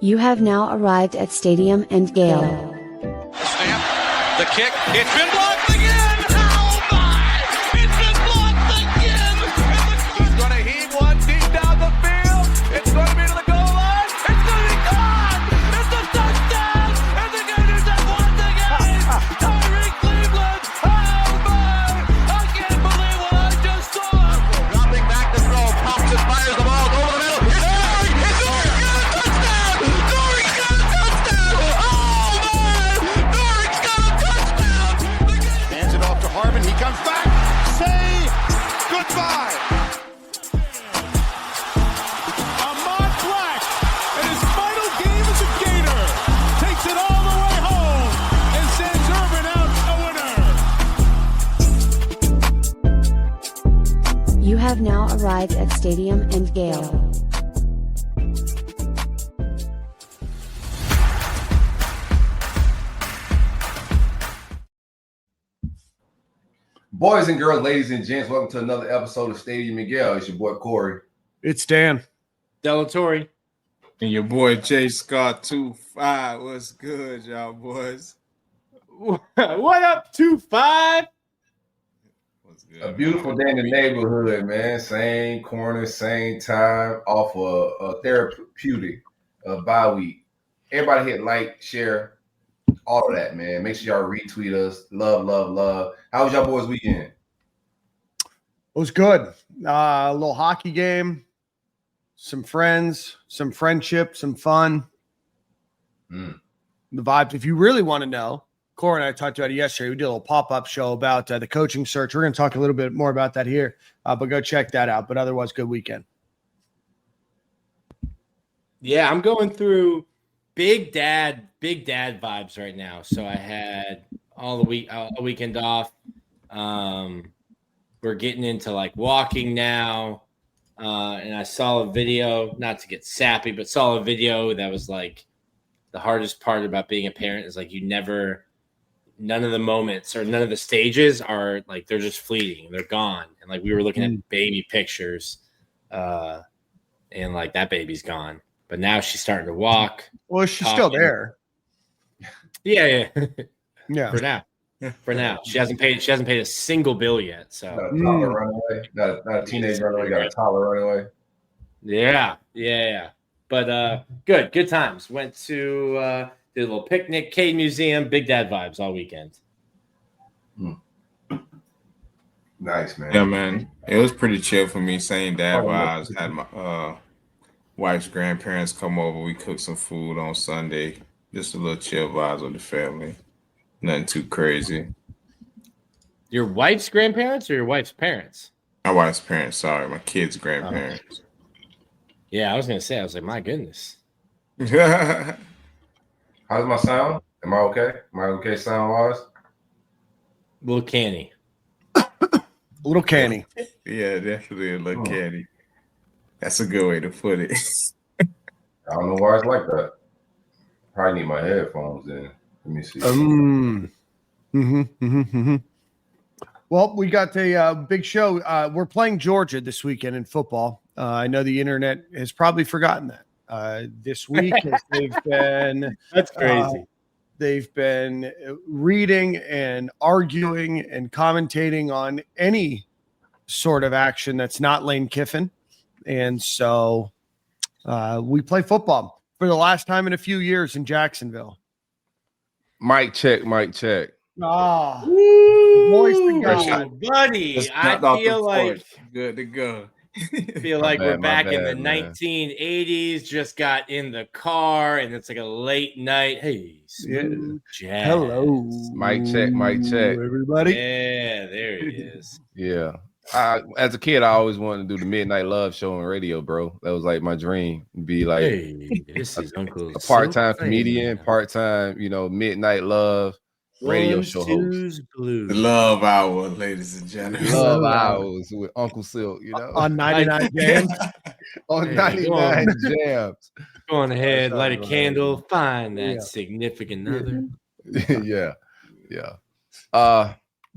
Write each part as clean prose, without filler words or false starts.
You have now arrived at Stadium and Gale. Snap, the kick, it's been blocked again! Oh my! It's been blocked again! He's going to heave one deep down the field. It's going to be to the goal line. It's going to be gone! It's a touchdown! And the Gators have won the game! Tyreek Cleveland! Oh my! I can't believe what I just saw! Dropping back to throw, pops and fires the ball over the middle. It's Dory! It's Dory! Got a touchdown! Dory's got a touchdown! Oh my! Dory's got a touchdown! Hands it off to Harmon. He comes back. Say goodbye. Ahmad Black, in his final game as a Gator, takes it all the way home and sends Urban out a winner. You have now arrived at Stadium and Gale. Boys and girls, ladies and gents, welcome to another episode of Stadium Miguel. It's your boy Corey. It's Dan. Delatorre. And your boy J Scott 25. What's good, y'all boys? What up, 2-5? What's good? A beautiful day in the neighborhood, man. Same corner, same time, off a therapeutic bye week. Everybody hit like, share, all of that, man. Make sure y'all retweet us. Love, love, love. How was y'all boys' weekend? It was good. A little hockey game, some friends, some friendship, some fun. The vibes. If you really want to know, Corey and I talked about it yesterday. We did a little pop-up show about the coaching search. We're going to talk a little bit more about that here, but go check that out. But otherwise, good weekend. Yeah, I'm going through big dad vibes right now. So I had all the weekend off. We're getting into like walking now. And I saw a video, not to get sappy, but saw a video that was like the hardest part about being a parent is like none of the moments or none of the stages are like, they're just fleeting. They're gone. And like we were looking at baby pictures and like that baby's gone. But now she's starting to walk. Well, she's still there. Yeah. Yeah. For now. She hasn't paid a single bill yet. So Got a toddler runaway. Not a teenage runaway, got a toddler runaway. Yeah. But good times. Went to did a little picnic, Cade Museum, big dad vibes all weekend. Nice, man. Yeah, man. It was pretty chill for me. Same dad vibes. Had my wife's grandparents come over. We cooked some food on Sunday. Just a little chill vibes with the family. Nothing too crazy. Your wife's grandparents or your wife's parents? My wife's parents, sorry. My kids' grandparents. Yeah, I was going to say, I was like, my goodness. How's my sound? Am I okay? Am I okay sound-wise? A little canny. A little canny. Yeah, definitely a little candy. That's a good way to put it. I don't know why it's like that. Probably need my headphones then. Let me see. Well, we got a big show. We're playing Georgia this weekend in football. I know the internet has probably forgotten that. This week, they've been that's crazy. They've been reading and arguing and commentating on any sort of action that's not Lane Kiffin. And so we play football for the last time in a few years in Jacksonville. Mic check, mic check. Ah, Boys together. Buddy, I feel like good to go. Feel like we're back in the man. 1980s. Just got in the car, and it's like a late night. Hey, smooth jazz. Hello, Mic check, everybody. Yeah, there it is. Yeah. As a kid, I always wanted to do the Midnight Love show on radio, bro. That was like my dream. Be like Hey, this is Uncle a part-time Silver. comedian, part-time, Midnight Love radio One, show host. two's blues. The love hour, ladies and gentlemen. Love hours with Uncle Silk, On 99 Jams. on Hey, 99 jams. Go on ahead, light a Right. candle, find that Yeah. significant other. yeah.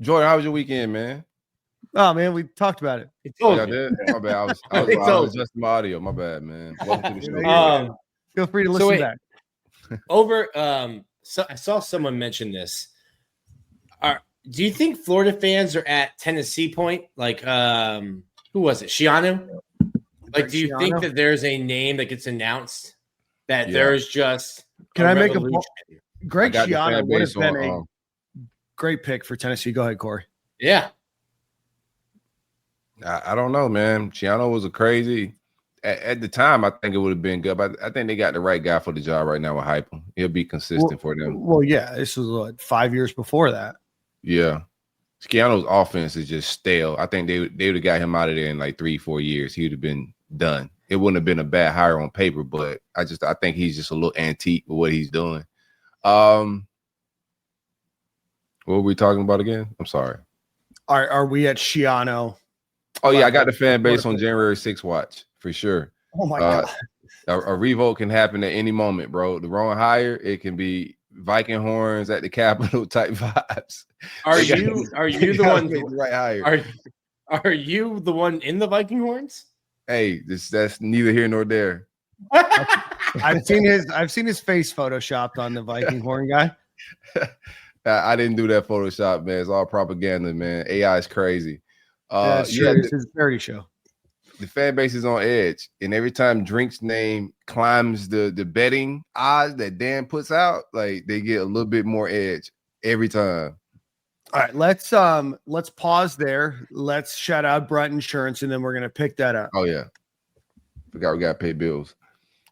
Jordan, how was your weekend, man? Oh man, we talked about it. He told Yeah, I you. did. My bad. I was It's over. adjusting my audio. My bad, man. Welcome to the show. Feel free to listen back. So I saw someone mention this. Do you think Florida fans are at Tennessee point? Like, who was it? Shiano? Like, do you think that there's a name that gets announced that there's just Can I make a revolution? Greg Schiano would have been a great pick for Tennessee. Go ahead, Corey. Yeah. I don't know, man. Schiano was a crazy. At the time, I think it would have been good, but I think they got the right guy for the job right now with Heupel. He'll be consistent for them. Well, yeah, this was 5 years before that. Yeah. Schiano's offense is just stale. I think they would have got him out of there in like 3-4 years. He would have been done. It wouldn't have been a bad hire on paper, but I think he's just a little antique with what he's doing. What were we talking about again? I'm sorry. Are we at Schiano? Oh, yeah, I got the fan base on January 6th watch for sure. Oh, my God. A revolt can happen at any moment, bro. The wrong hire, it can be Viking horns at the Capitol type vibes. Are you the one right hire? Are you the one in the Viking horns? Hey, that's neither here nor there. I've seen his face photoshopped on the Viking horn guy. I didn't do that Photoshop, man. It's all propaganda, man. AI is crazy. It's a charity show. The fan base is on edge, and every time Drink's name climbs the betting odds that Dan puts out, like they get a little bit more edge every time. All right, let's pause there. Let's shout out Brent Insurance, and then we're gonna pick that up. Oh yeah, forgot we gotta pay bills.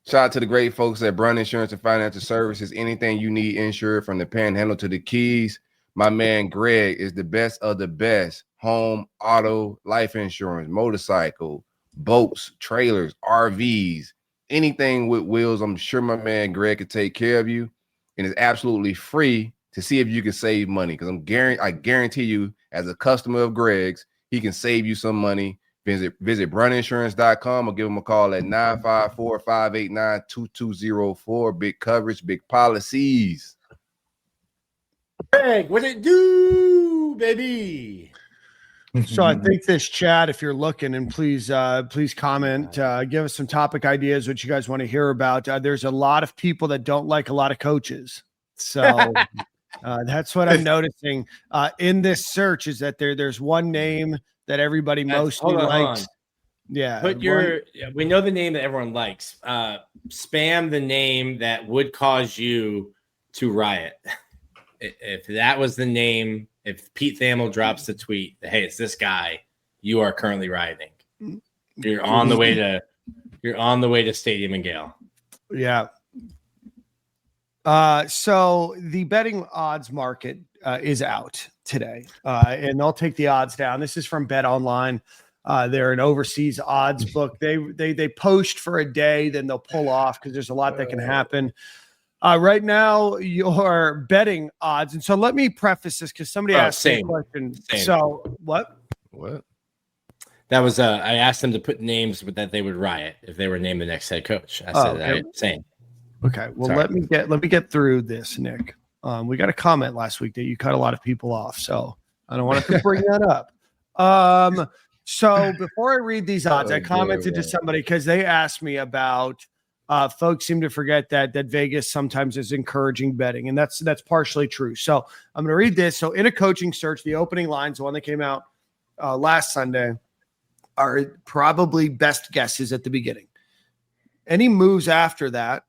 Shout out to the great folks at Brent Insurance and Financial Services. Anything you need insured, from the Panhandle to the Keys, my man Greg is the best of the best. Home, auto, life insurance, motorcycle, boats, trailers, RVs, anything with wheels. I'm sure my man Greg could take care of you, and it's absolutely free to see if you can save money. Because I guarantee you, as a customer of Greg's, he can save you some money. Visit bruntinsurance.com or give him a call at 954-589-2204. Big coverage, big policies. Greg, what it do, baby? So I think this chat, if you're looking, and please comment, give us some topic ideas, what you guys want to hear about. There's a lot of people that don't like a lot of coaches. So that's what I'm noticing in this search, is that there's one name that everybody mostly likes. Yeah. We know the name that everyone likes. Spam the name that would cause you to riot. If that was the name, if Pete Thamel drops the tweet, hey, it's this guy, you are currently rioting. You're on the way to Stadium and Gale. Yeah. So the betting odds market is out today, and they'll take the odds down. This is from Bet Online. They're an overseas odds book. They post for a day, then they'll pull off because there's a lot that can happen. Right now, your betting odds. And so let me preface this because somebody asked me a question. Same. So what? That was I asked them to put names that they would riot if they were named the next head coach. I said same. Okay. Well, let me get through this, Nick. We got a comment last week that you cut a lot of people off, so I don't want to bring that up. So before I read these odds, I commented to somebody because they asked me about folks seem to forget that Vegas sometimes is encouraging betting, and that's partially true. So I'm going to read this. So in a coaching search, the opening lines, the one that came out last Sunday, are probably best guesses at the beginning. Any moves after that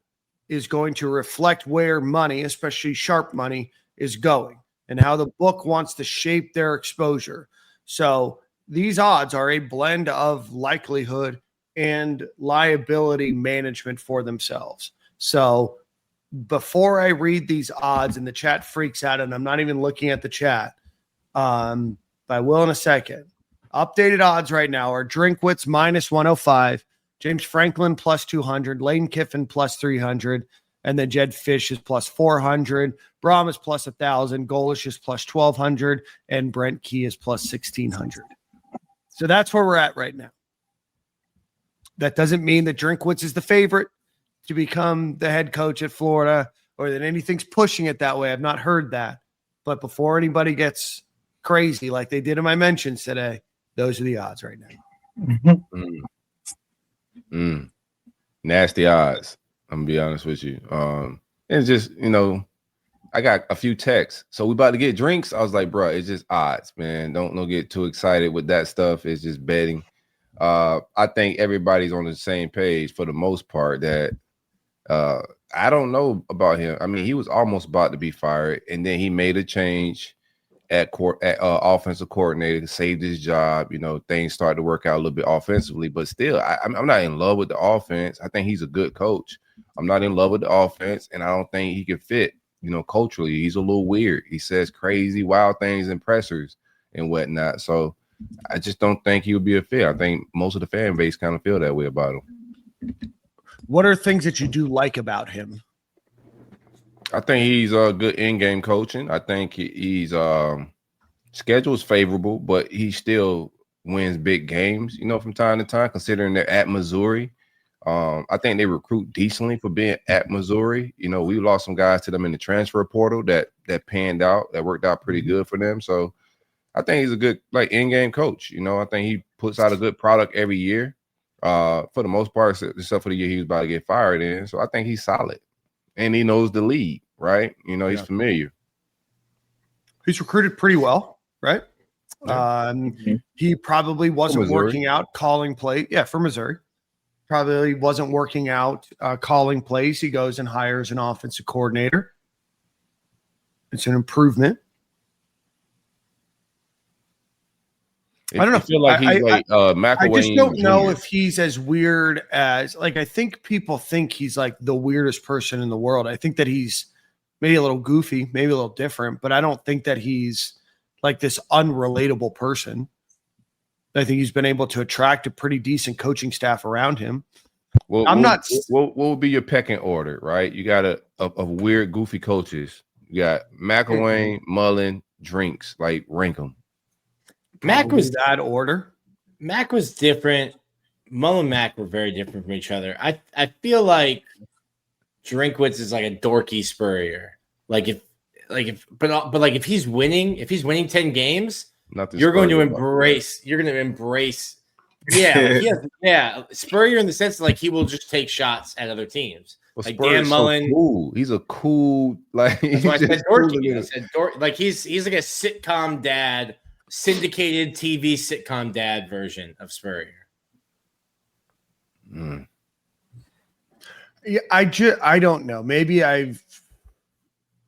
is going to reflect where money, especially sharp money, is going and how the book wants to shape their exposure. So these odds are a blend of likelihood and liability management for themselves. So before I read these odds and the chat freaks out, and I'm not even looking at the chat, but I will in a second. Updated odds right now are Drinkwitz minus 105, James Franklin plus 200, Lane Kiffin plus 300, and then Jed Fish is plus 400, Braum is plus 1,000, Golish is plus 1,200, and Brent Key is plus 1,600. So that's where we're at right now. That doesn't mean that Drinkwitz is the favorite to become the head coach at Florida or that anything's pushing it that way. I've not heard that. But before anybody gets crazy like they did in my mentions today, those are the odds right now. Nasty odds. I'm gonna be honest with you. It's just, I got a few texts. So we about to get drinks. I was like, bro, it's just odds, man. Don't get too excited with that stuff. It's just betting. I think everybody's on the same page for the most part that I don't know about him. I mean, he was almost about to be fired, and then he made a change at offensive coordinator to save his job. Things started to work out a little bit offensively, but still, I'm not in love with the offense. I think he's a good coach. I'm not in love with the offense, and I don't think he can fit, culturally. He's a little weird. He says crazy, wild things in pressers and whatnot. So I just don't think he would be a fit. I think most of the fan base kind of feel that way about him. What are things that you do like about him? I think he's a good in-game coaching. I think he's schedule is favorable, but he still wins big games, from time to time, considering they're at Missouri. I think they recruit decently for being at Missouri. We lost some guys to them in the transfer portal that panned out, that worked out pretty good for them. So I think he's a good in-game coach. I think he puts out a good product every year. For the most part, except for the year he was about to get fired in. So I think he's solid. And he knows the league, right? He's familiar. He's recruited pretty well, right? He probably wasn't working out calling play. Yeah, for Missouri. Probably wasn't working out calling plays. He goes and hires an offensive coordinator. It's an improvement. I don't know. I feel like he's McElwain. I just don't know if he's as weird as I think people think he's like the weirdest person in the world. I think that he's maybe a little goofy, maybe a little different, but I don't think that he's like this unrelatable person. I think he's been able to attract a pretty decent coaching staff around him. Well, what would be your pecking order, right? You got a weird, goofy coaches. You got McElwain, Mullen, Drinks, rank them. Mac was that order. Mac was different. Mullen and Mac were very different from each other. I feel like Drinkwitz is like a dorky Spurrier. If he's winning 10 games, you're going to embrace. Yeah, Spurrier in the sense he will just take shots at other teams. Well, Dan Mullen, cool. He's a cool That's why I said dorky. I said he's like a sitcom dad, syndicated TV sitcom dad version of Spurrier. Yeah, I don't know. Maybe I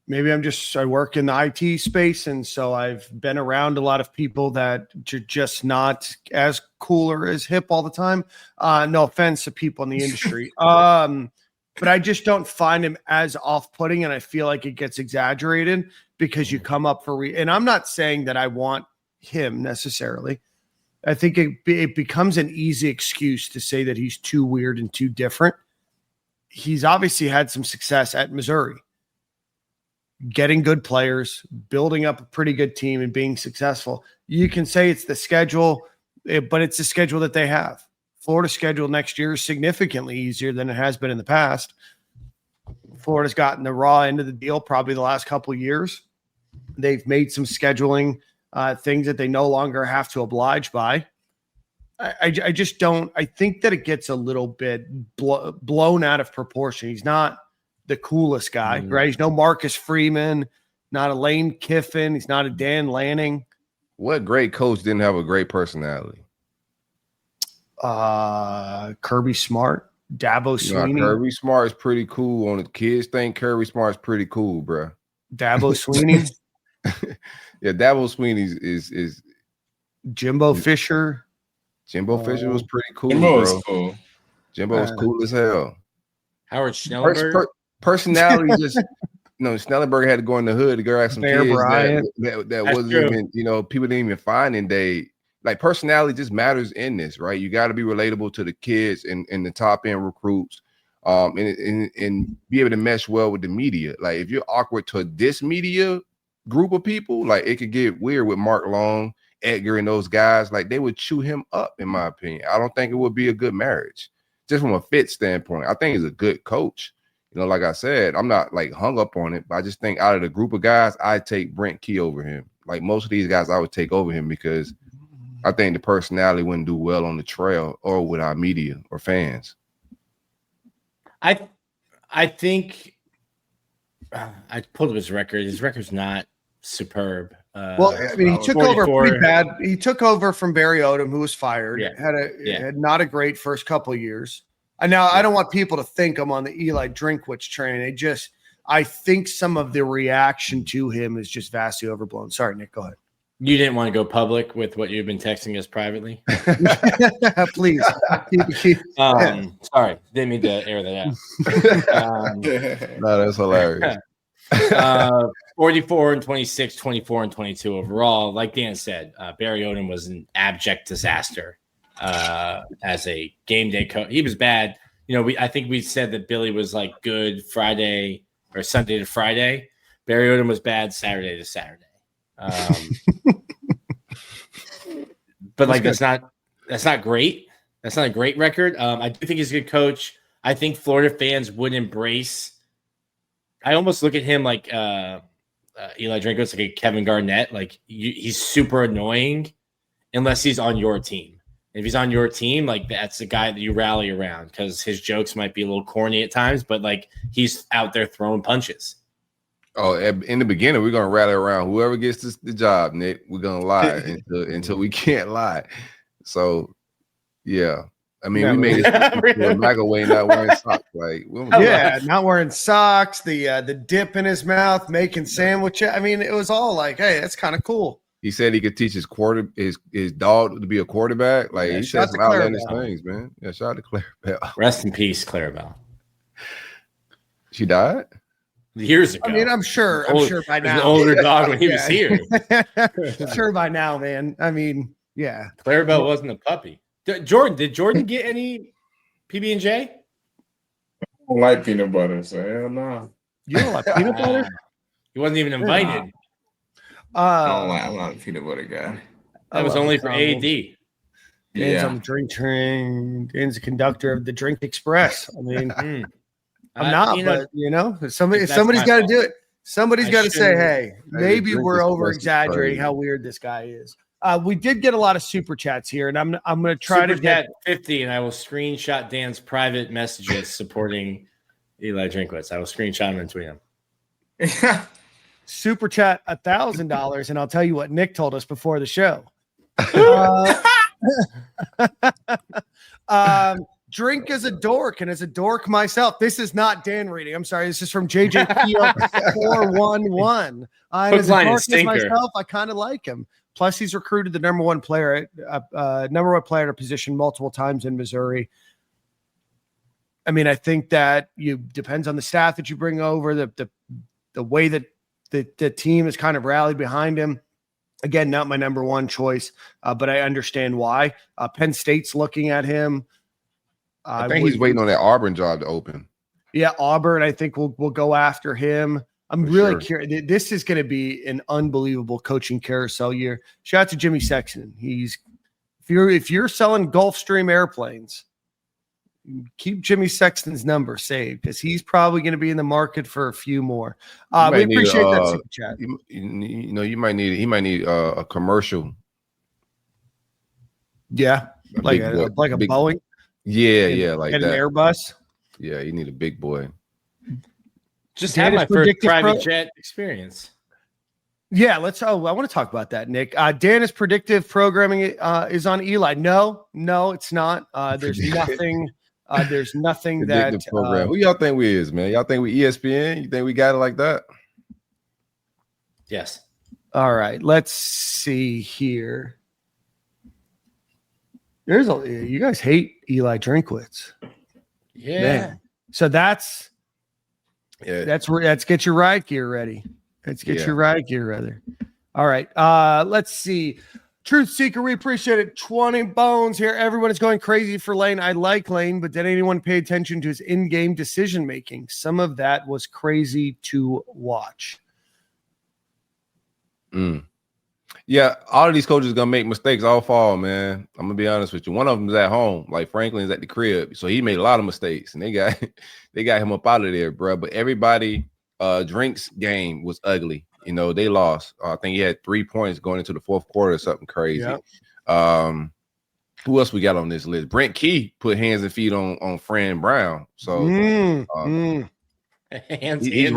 work in the IT space, and so I've been around a lot of people that are just not as cool or as hip all the time. No offense to people in the industry. But I just don't find him as off-putting, and I feel like it gets exaggerated because you come up for and I'm not saying that I want him necessarily. I think it becomes an easy excuse to say that he's too weird and too different. He's obviously had some success at Missouri, getting good players, building up a pretty good team, and being successful. You can say it's the schedule, but it's the schedule that they have. Florida's schedule next year is significantly easier than it has been in the past. Florida's gotten the raw end of the deal probably the last couple of years. They've made some scheduling things that they no longer have to oblige by. I just don't – I think that it gets a little bit blown out of proportion. He's not the coolest guy, right? He's no Marcus Freeman, not a Lane Kiffin. He's not a Dan Lanning. What great coach didn't have a great personality? Kirby Smart, Dabo Sweeney. Kirby Smart is pretty cool. On the kids think Kirby Smart's pretty cool, bro. Dabo Sweeney. Yeah, Dabo Sweeney is Jimbo Fisher. Jimbo Fisher was pretty cool, Jimbo bro. was cool. Jimbo was cool as hell. Howard Schnellenberg. Personality just Schnellenberger had to go in the hood to go ask some Bear kids Bryant. that wasn't true. even, people didn't even find in day. Personality just matters in this, right? You got to be relatable to the kids and the top end recruits, and be able to mesh well with the media. If you're awkward to this media group of people, it could get weird with Mark Long, Edgar, and those guys. They would chew him up, in my opinion. I don't think it would be a good marriage, just from a fit standpoint. I think he's a good coach. Like I said, I'm not hung up on it, but I just think out of the group of guys, I'd take Brent Key over him. Most of these guys, I would take over him because I think the personality wouldn't do well on the trail or with our media or fans. I I think I pulled up his record. His record's not superb. Well, I mean, he took 44. over pretty bad. He took over from Barry Odom, who was fired. Yeah. Had not a great first couple of years. And now I don't want people to think I'm on the Eli Drinkwitz train. I think some of the reaction to him is just vastly overblown. Sorry, Nick, go ahead. You didn't want to go public with what you've been texting us privately? Please. Sorry, didn't mean to air that out. No, that's hilarious. 44 and 26, 24 and 22 overall. Like Dan said, Barry Odom was an abject disaster as a game day coach. He was bad. I think we said that Billy was like good Friday or Sunday to Friday. Barry Odom was bad Saturday to Saturday. But like that's not great. That's not a great record. I do think he's a good coach. I think Florida fans would embrace. I almost look at him like Eli Drinkwitz, like a Kevin Garnett. Like he's super annoying unless he's on your team. If he's on your team, like that's the guy that you rally around because his jokes might be a little corny at times, but like he's out there throwing punches. Oh, in the beginning, we're gonna rally around whoever gets the job, Nick. We're gonna lie until we can't lie. So, yeah. I mean, we made it back away not wearing socks. Like, not wearing socks. The dip in his mouth, making sandwiches. I mean, it was all like, hey, that's kind of cool. He said he could teach his dog to be a quarterback. Like he said some outlandish things, man. Yeah, shout out to Clarabelle. Rest in peace, Clarabelle. She died years ago. I mean, I'm sure by now. An older dog when he was here. Sure by now, man. I mean, yeah. Clarabelle wasn't a puppy. Did Jordan get any PB&J? I don't like peanut butter, so hell no. You don't like peanut butter? He wasn't even invited. I'm not a peanut butter guy. That was only for AD. Dan's on the drink train. Dan's a conductor of the Drink Express. I mean, I'm not, but somebody's got to do it. Somebody's got to say, hey, maybe we're over exaggerating how weird this guy is. We did get a lot of super chats here, and I'm going to try to get 50, and I will screenshot Dan's private messages supporting Eli Drinkwitz. I will screenshot him and tweet him. Super chat $1,000, and I'll tell you what Nick told us before the show. Drink as a dork, and as a dork myself. This is not Dan reading. I'm sorry. This is from JJ 411. As a dork as myself, I kind of like him. Plus, he's recruited the number one player at a position multiple times in Missouri. I mean, I think that depends on the staff that you bring over, the way that the team has kind of rallied behind him. Again, not my number one choice, but I understand why. Penn State's looking at him. I think he's waiting on that Auburn job to open. Yeah, Auburn, I think we'll go after him. I'm really curious. This is going to be an unbelievable coaching carousel year. Shout out to Jimmy Sexton. If you're selling Gulfstream airplanes, keep Jimmy Sexton's number saved because he's probably going to be in the market for a few more. We appreciate that super chat. He might need a commercial. Yeah, like a Boeing. Yeah, like that. An Airbus. Yeah, you need a big boy. Just had my first private jet experience. Yeah, I want to talk about that, Nick. Dan's predictive programming is on Eli. No, it's not. There's nothing. There's nothing that program. Who y'all think we is, man? Y'all think we ESPN? You think we got it like that? Yes. All right. Let's see here. You guys hate Eli Drinkwitz. Yeah. Man. So that's get your riot gear ready. Let's get your riot gear ready. All right. Let's see. Truth Seeker, we appreciate it. 20 bones here. Everyone is going crazy for Lane. I like Lane, but did anyone pay attention to his in-game decision making? Some of that was crazy to watch. Yeah, all of these coaches are gonna make mistakes all fall, man. I'm gonna be honest with you. One of them is at home, like Franklin's at the crib, so he made a lot of mistakes, and they got him up out of there, bro. But everybody, Drink's game was ugly. They lost. I think he had 3 points going into the fourth quarter or something crazy. Yep. Who else we got on this list? Brent Key put hands and feet on Fran Brown. So Hands He's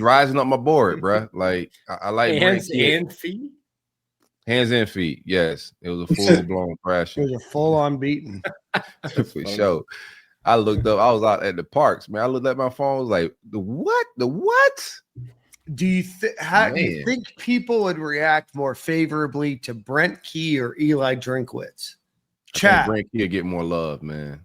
rising up my board, bro. Like I like hands Brent Key. and feet. Hands and feet. Yes, it was a full blown It thrashing was a full on beating. for sure. I looked up. I was out at the parks, man. I looked at my phone. I was like, the what? The what? Do you think people would react more favorably to Brent Key or Eli Drinkwitz? Chat. Brent Key will get more love, man.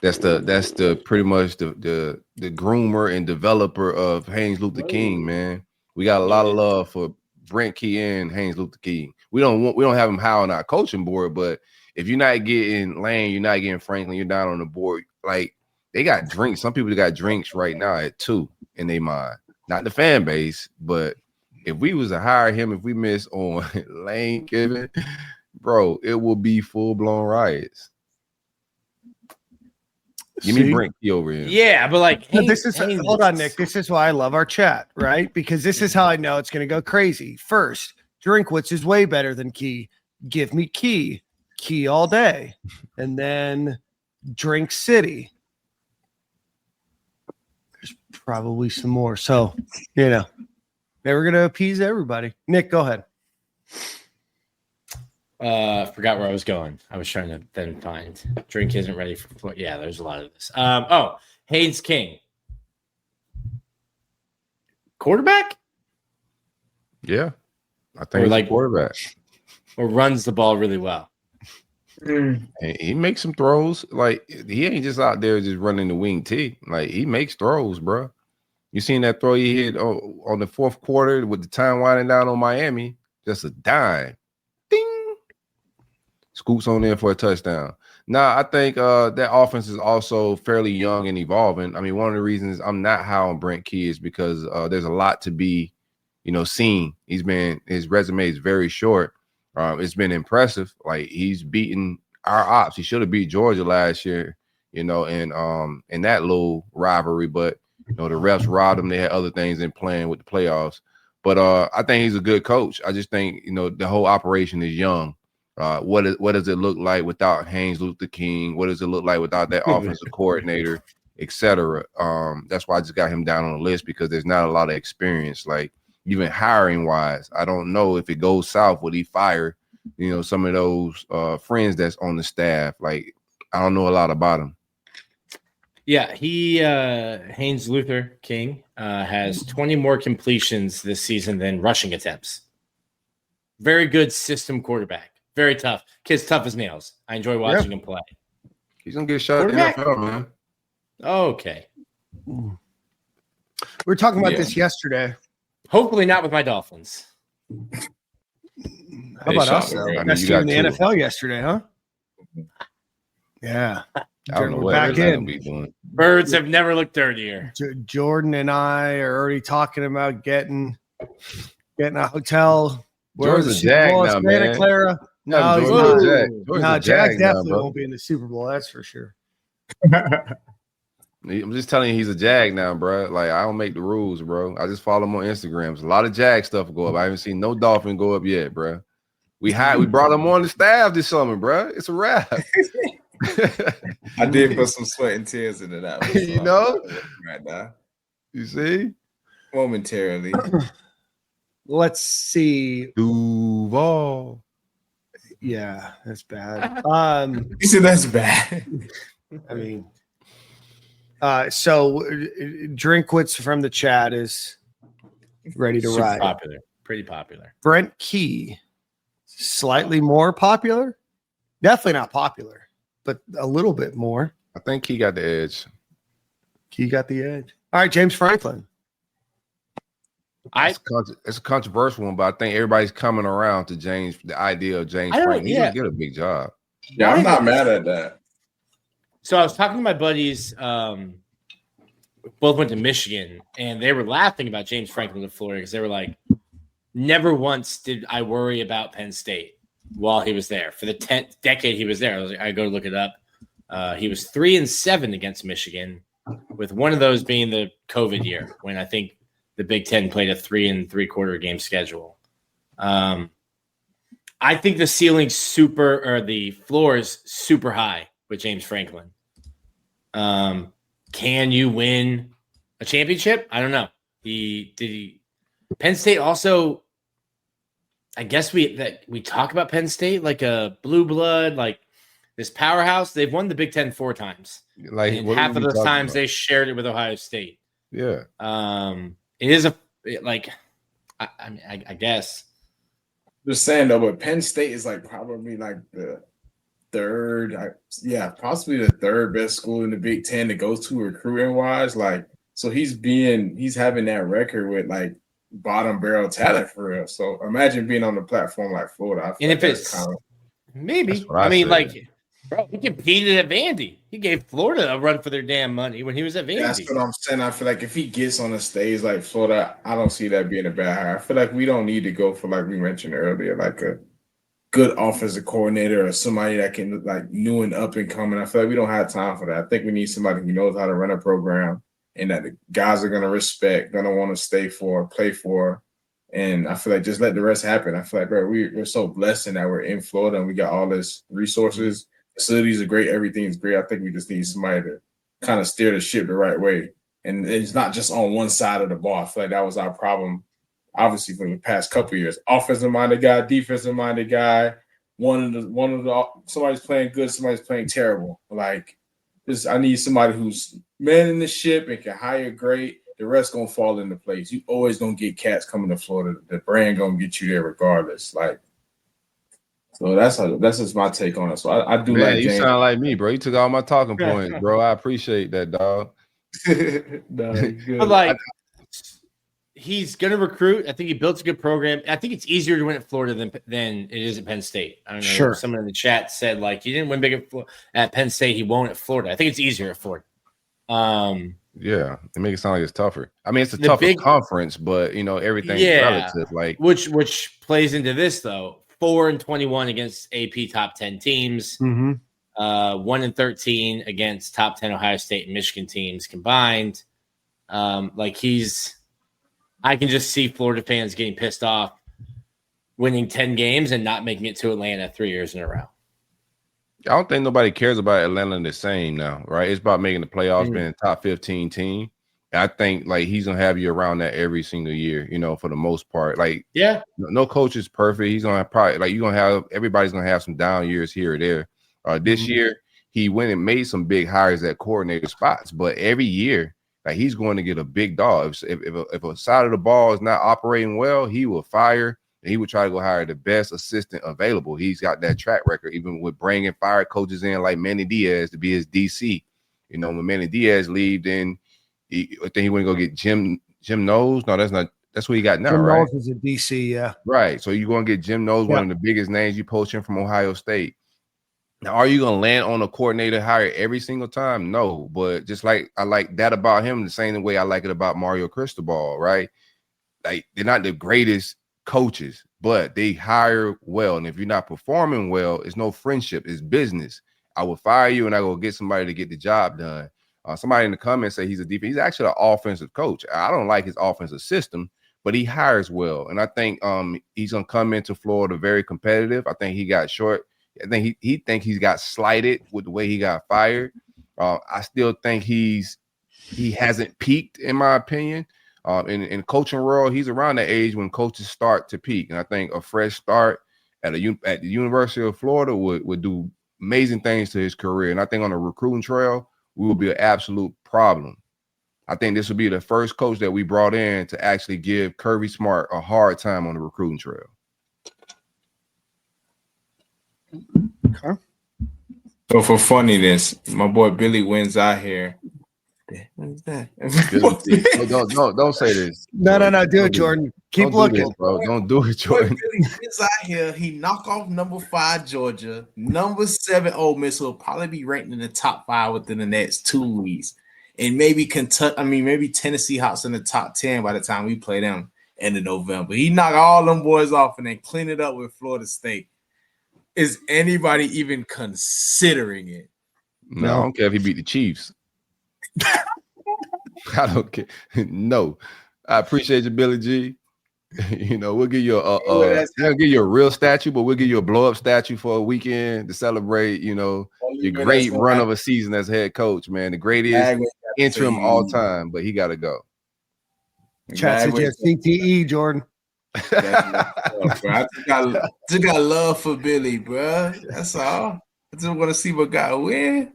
That's the pretty much the groomer and developer of Haynes Luther King, man. We got a lot of love for Brent Key and Haynes Luther King. We don't have him high on our coaching board, but if you're not getting Lane, you're not getting Franklin, you're down on the board. Like they got drinks. Some people got drinks right now at 2 in their mind. Not the fan base, but if we was to hire him, if we miss on Lane Kiffin, bro, it will be full blown riots. Give me Brent Key over here. Yeah, but like hold on, Nick. This is why I love our chat, right? Because this is how I know it's going to go crazy. First, Drinkwitz is way better than Key. Give me Key all day, and then Drink City. There's probably some more. So, we're going to appease everybody. Nick, go ahead. Forgot where I was going. I was trying to then find Drink isn't ready for. Yeah, there's a lot of this. Haynes King, quarterback. Yeah, I think he's a quarterback. Or runs the ball really well. He makes some throws. Like he ain't just out there just running the wing T. Like he makes throws, bro. You seen that throw he hit on the fourth quarter with the time winding down on Miami? Just a dime. Ding. Scoops on in for a touchdown. Now, I think that offense is also fairly young and evolving. I mean, one of the reasons I'm not high on Brent Key is because there's a lot to be, seen. His resume is very short. It's been impressive. Like he's beaten our ops. He should have beat Georgia last year, in that little rivalry. But the refs robbed him. They had other things in playing with the playoffs. But I think he's a good coach. I just think the whole operation is young. What does it look like without Haynes Luther King? What does it look like without that offensive coordinator, et cetera? That's why I just got him down on the list because there's not a lot of experience. Like even hiring wise, I don't know if it goes south, would he fire, some of those friends that's on the staff? Like I don't know a lot about him. Yeah, Haynes Luther King has 20 more completions this season than rushing attempts. Very good system quarterback. Very tough. Kid's tough as nails. I enjoy watching him play. He's going to get shot in the NFL, man. Okay. We were talking about this yesterday. Hopefully not with my Dolphins. How about us? Best team in the NFL yesterday, huh? Yeah. I don't know what back in. Be doing. Birds have never looked dirtier. Jordan and I are already talking about getting a hotel. Georgia's a Jag now, man. Clara. No, he's not. No, Jag definitely won't be in the Super Bowl. That's for sure. I'm just telling you, he's a Jag now, bro. Like I don't make the rules, bro. I just follow him on Instagram. There's a lot of Jag stuff go up. I haven't seen no Dolphin go up yet, bro. We brought him on the staff this summer, bro. It's a wrap. I did put some sweat and tears into that one, so right now. You see? Momentarily. Let's see. Duval. Yeah, that's bad. You said that's bad. I mean, so Drinkwitz from the chat is ready to ride. Popular, pretty popular. Brent Key, slightly more popular. Definitely not popular, but a little bit more. I think he got the edge. Key got the edge. All right, James Franklin. It's a controversial one, but I think everybody's coming around to the idea of James Franklin. He would get a big job. Yeah, I'm not mad at that. So I was talking to my buddies, both went to Michigan, and they were laughing about James Franklin in Florida because they were like, never once did I worry about Penn State while he was there. For the 10th decade he was there, I go to look it up. He was 3-7 against Michigan, with one of those being the COVID year when I think the Big Ten played a 3 3/4 game schedule. I think the ceiling's the floor is super high with James Franklin. Can can you win a championship? I don't know. Penn State also, I guess we talk about Penn State like a blue blood, like this powerhouse. They've won the Big Ten 4 times. Like and half of those times they shared it with Ohio State. Yeah. It is I guess. Just saying though, but Penn State is like probably like the possibly the third best school in the Big Ten to go to recruiting wise. Like, so he's having that record with like bottom barrel talent for real. So imagine being on the platform like Florida. And if it's maybe, I mean, like, bro, he competed at Vandy. He gave Florida a run for their damn money when he was at Vandy. That's what I'm saying. I feel like if he gets on a stage like Florida, I don't see that being a bad hire. I feel like we don't need to go for, like we mentioned earlier, like a good offensive coordinator or somebody that can like new and up and coming. I feel like we don't have time for that. I think we need somebody who knows how to run a program and that the guys are going to respect, going to want to stay for, play for. And I feel like just let the rest happen. I feel like, bro, we're so blessed in that we're in Florida and we got all this resources. Facilities are great. Everything's great. I think we just need somebody to kind of steer the ship the right way. And it's not just on one side of the ball. I feel like that was our problem, obviously, for the past couple of years. Offensive-minded guy, defensive-minded guy. Somebody's playing good, somebody's playing terrible. Like, I need somebody who's manning the ship and can hire great. The rest gonna fall into place. You always gonna get cats coming to Florida. The brand gonna get you there regardless. Like, so that's just my take on it. So I do like James. You sound like me, bro. You took all my talking points, bro. I appreciate that, dog. No, good. But like, he's gonna recruit. I think he built a good program. I think it's easier to win at Florida than it is at Penn State. I don't know. Sure. Someone in the chat said like he didn't win big at Penn State. He won't at Florida. I think it's easier at Florida. Yeah, they make it sound like it's tougher. I mean, it's a tougher conference, but you know everything's relative. Like which plays into this though. 4-21 against AP top 10 teams. 1-13 against top 10 Ohio State and Michigan teams combined. I can just see Florida fans getting pissed off winning 10 games and not making it to Atlanta 3 years in a row. I don't think nobody cares about Atlanta the same now, right? It's about making the playoffs, being a top 15 team. I think like he's gonna have you around that every single year, you know, for the most part. Like, yeah, no coach is perfect. He's gonna have probably like everybody's gonna have some down years here or there. This year he went and made some big hires at coordinator spots, but every year like he's going to get a big dog. If a side of the ball is not operating well, he will fire and he would try to go hire the best assistant available. He's got that track record, even with bringing fire coaches in like Manny Diaz to be his DC. You know, when Manny Diaz leave, then I think he wouldn't go get Jim Knowles. No, that's what he got now, Jim right? Knowles is a DC, yeah. Right. So you're going to get Jim Knowles, one of the biggest names you poaching from Ohio State. Now, are you going to land on a coordinator hire every single time? No. But just like I like that about him, the same way I like it about Mario Cristobal, right? Like they're not the greatest coaches, but they hire well. And if you're not performing well, it's no friendship. It's business. I will fire you and I will get somebody to get the job done. Somebody in the comments say he's a defense. He's actually an offensive coach. I don't like his offensive system, but he hires well. And I think he's going to come into Florida very competitive. I think he got short. I think he thinks he's got slighted with the way he got fired. I still think he hasn't peaked, in my opinion. In coaching world, he's around the age when coaches start to peak. And I think a fresh start at the University of Florida would do amazing things to his career. And I think on the recruiting trail, we will be an absolute problem. I think this will be the first coach that we brought in to actually give Kirby Smart a hard time on the recruiting trail. Okay. So for funniness, my boy Billy wins out here. What is that? Don't say this. No. Do it, Jordan. Keep looking, this, bro. Don't do it, Jordan. Billy wins out here. He knock off number 5 Georgia, number 7 Ole Miss, who will probably be ranked in the top 5 within the next 2 weeks, and maybe maybe Tennessee Hawks in the top 10 by the time we play them end of November. He knocked all them boys off and then clean it up with Florida State. Is anybody even considering it? No, I don't care if he beat the Chiefs. I don't care. No, I appreciate you, Billy G. You know, we'll give you we'll give you a real statue, but we'll give you a blow up statue for a weekend to celebrate. You know, your great run of a season as head coach, man. The greatest interim all time, but he got to go. Chat suggests CTE, Jordan. I just got love for Billy, bro. That's all. I just want to see what guy win.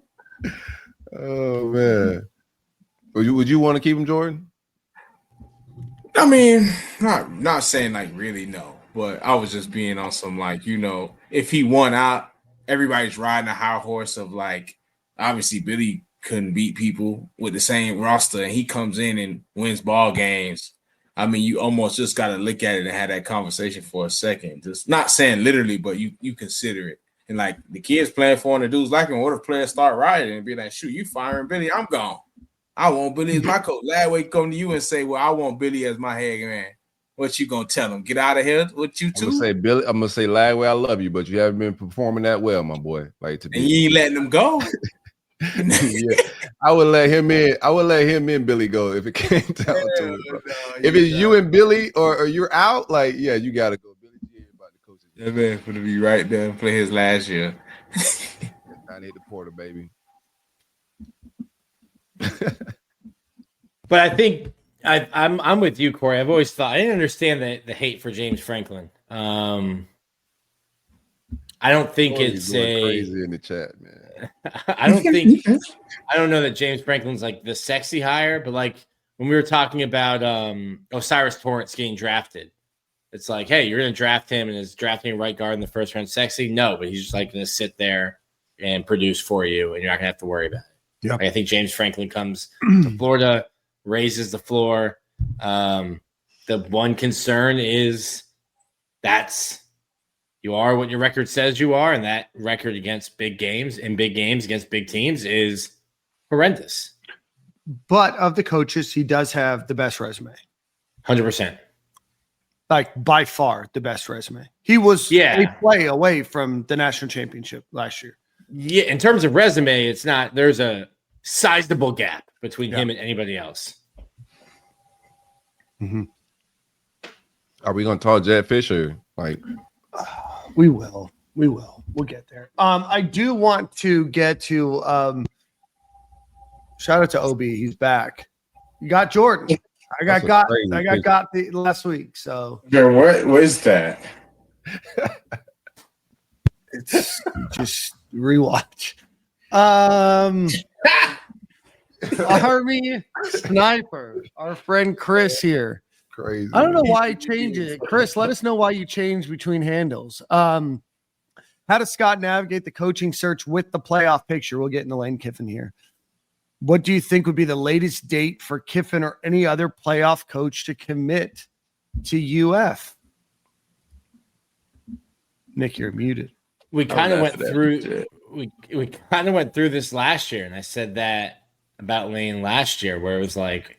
Oh man, would you want to keep him, Jordan? I mean, not saying like really no, but I was just being on some like, you know, if he won out, everybody's riding a high horse of like, obviously Billy couldn't beat people with the same roster, and he comes in and wins ball games. I mean, you almost just got to look at it and have that conversation for a second. Just not saying literally, but you consider it. And like the kids playing for him, the dudes like him, what if players start rioting and be like, shoot, you firing Billy, I'm gone. I want Billy as my coach. Last week come to you and say, well, I want Billy as my head man. What you gonna tell him? Get out of here with you too? I'm gonna say Lagway, I love you, but you haven't been performing that well, my boy. Like to be, and you ain't letting them go. Yeah. I would let him in Billy go if it came down to it. Bro. If it's you and Billy or you're out, like, yeah, you gotta go. Billy G about the coaches. Yeah, man, gonna be right there and play his last year. I need the Porter, baby. But I think I'm with you, Corey. I've always thought I didn't understand the hate for James Franklin. I don't think it's crazy in the chat, man. I don't know that James Franklin's like the sexy hire, but like when we were talking about Osiris Torrance getting drafted, it's like, hey, you're going to draft him, and is drafting a right guard in the first round sexy? No, but he's just like going to sit there and produce for you, and you're not going to have to worry about it. Yeah, like, I think James Franklin comes to Florida, raises the floor. The one concern is you are what your record says you are, and that record against big games against big teams is horrendous. But of the coaches, he does have the best resume. 100%. Like by far the best resume. He was a play away from the national championship last year. Yeah, in terms of resume, it's not. There's a sizable gap between him and anybody else. Mm-hmm. Are we going to talk Jet Fisher? Like, we will. We'll get there. I do want to get to shout out to OB. He's back. You got Jordan. I got the last week. So what is that? It's just rewatch. Army Sniper, our friend Chris here. Crazy. I don't know why he changed it. Chris, let us know why you changed between handles. How does Scott navigate the coaching search with the playoff picture? We'll get into Lane Kiffin here. What do you think would be the latest date for Kiffin or any other playoff coach to commit to UF? Nick, you're muted. We kind of went through we kind of went through this last year, and I said that about Lane last year, where it was like,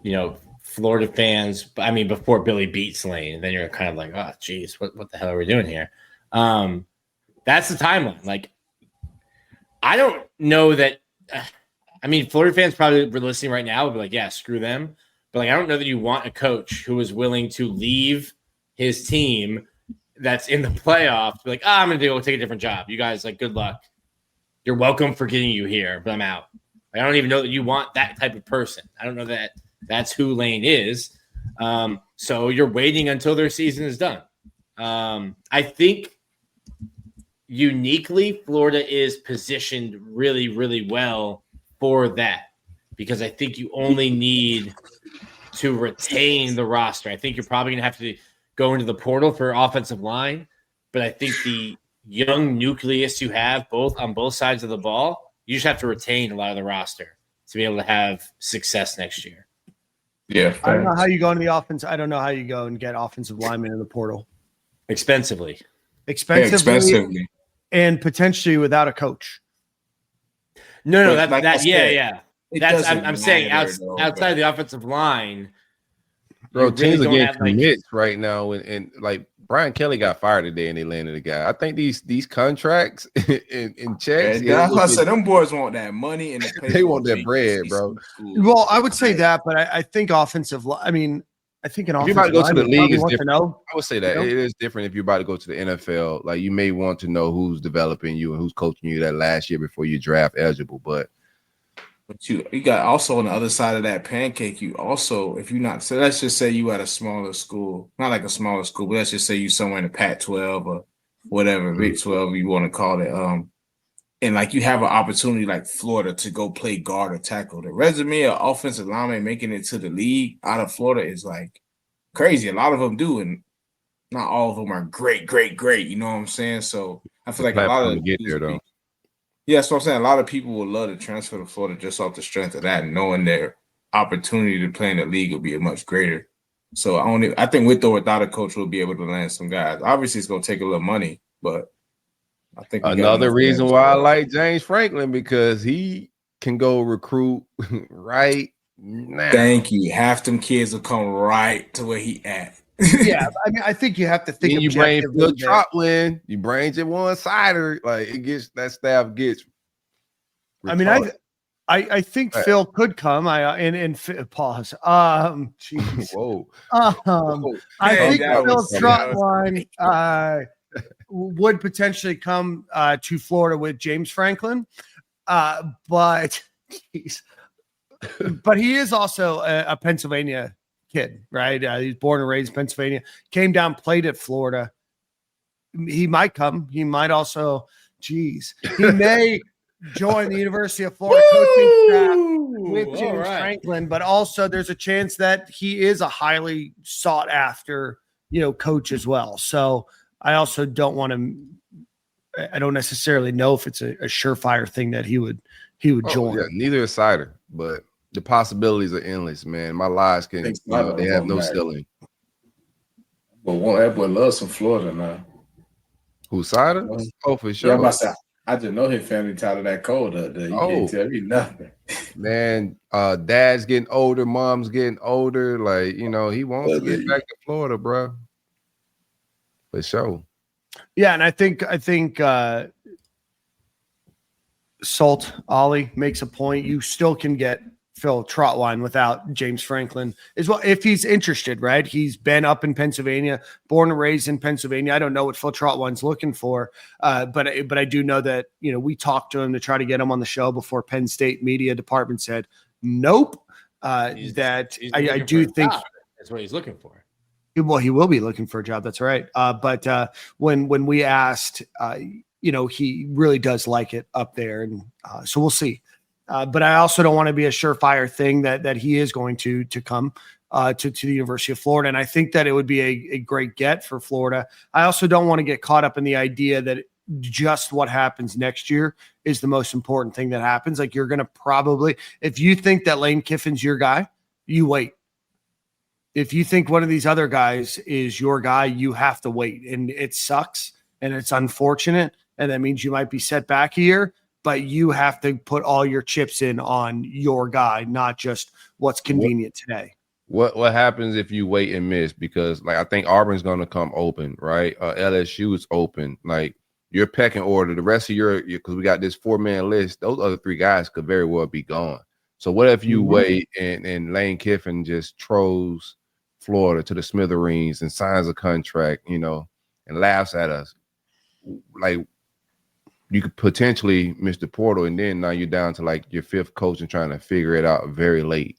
you know, Florida fans, I mean, before Billy beats Lane, and then you're kind of like, oh, geez, what the hell are we doing here? That's the timeline. Like, I don't know that. I mean, Florida fans probably were listening right now would be like, yeah, screw them. But like, I don't know that you want a coach who is willing to leave his team that's in the playoffs. Be like, I'm going to go take a different job. You guys, like, good luck. You're welcome for getting you here, but I'm out. I don't even know that you want that type of person. I don't know that that's who Lane is. So you're waiting until their season is done. I think uniquely, Florida is positioned really, really well for that, because I think you only need to retain the roster. I think you're probably going to have to go into the portal for offensive line, but I think the young nucleus you have on both sides of the ball, you just have to retain a lot of the roster to be able to have success next year. Yeah. I don't know how you go into the offense. I don't know how you go and get offensive linemen in the portal. Expensively. And potentially without a coach. No, But that's like That's I'm saying outside of the offensive line, bro, teams really are getting commits right now, and like Brian Kelly got fired today, and they landed a guy. I think these contracts and checks. Yeah, that's why I said them boys want that money and they want that bread, bro. Well, I would say that, but I think offensive. I mean, I think an if you're about to go to the league is different. I would say that it is different if you're about to go to the NFL. Like, you may want to know who's developing you and who's coaching you that last year before you draft eligible. But But you got also on the other side of that pancake, you also, if you're not, so let's just say you at a smaller school, not like a smaller school, but let's just say you somewhere in the Pac-12 or whatever, Big 12 you want to call it. And like you have an opportunity like Florida to go play guard or tackle. The resume of offensive lineman making it to the league out of Florida is like crazy. A lot of them do, and not all of them are great. You know what I'm saying? So I feel like a lot of get there though. Yeah, that's what I'm saying. A lot of people would love to transfer to Florida just off the strength of that, and knowing their opportunity to play in the league will be a much greater. So I think with or without a coach, we'll be able to land some guys. Obviously, it's going to take a little money, but I think another reason why I like James Franklin, because he can go recruit right now. Thank you. Half them kids will come right to where he at. Yeah, I mean, I think you have to think. You bring Phil Trotwin, you bring just one sider, like it gets that staff gets. Retarded. I mean, I think Phil could come. And pause. Geez. Whoa. I think Phil Trotwine would potentially come to Florida with James Franklin, but he is also a Pennsylvania kid, right? He's born and raised in Pennsylvania, came down, played at Florida. He might come. He might also, he may join the University of Florida coaching staff with James Franklin, but also there's a chance that he is a highly sought after, coach as well. So I also don't necessarily know if it's a surefire thing that he would join. Yeah, neither is Sider, but the possibilities are endless, man. My lies they have no ceiling. But that boy loves some Florida now. Who, Sider? Oh, for sure. Yeah, I just know his family tired of that cold up there. You can't tell me nothing. Man, dad's getting older, mom's getting older. Like, he wants to get back to Florida, bro. For sure. Yeah, and I think Salt Ollie makes a point. You still can get Phil Trotwine without James Franklin as well, if he's interested, right? He's been up in Pennsylvania, born and raised in Pennsylvania. I don't know what Phil Trotwine's looking for, but I do know that, we talked to him to try to get him on the show before Penn State media department said, nope. I do think that's what he's looking for. Well, he will be looking for a job. That's right. But when we asked, he really does like it up there. And so we'll see. But I also don't want to be a surefire thing that he is going to come to the University of Florida. And I think that it would be a great get for Florida. I also don't want to get caught up in the idea that just what happens next year is the most important thing that happens. Like, you're going to probably, if you think that Lane Kiffin's your guy, you wait. If you think one of these other guys is your guy, you have to wait. And it sucks and it's unfortunate. And that means you might be set back a year, but you have to put all your chips in on your guy, not just what's convenient today. What happens if you wait and miss? Because I think Auburn's going to come open, right? LSU is open. Like, your pecking order, the rest of your because we got this 4-man list. Those other 3 guys could very well be gone. So what if you wait and Lane Kiffin just trolls Florida to the smithereens and signs a contract, and laughs at us? Like, you could potentially miss the portal, and then now you're down to your 5th coach and trying to figure it out very late.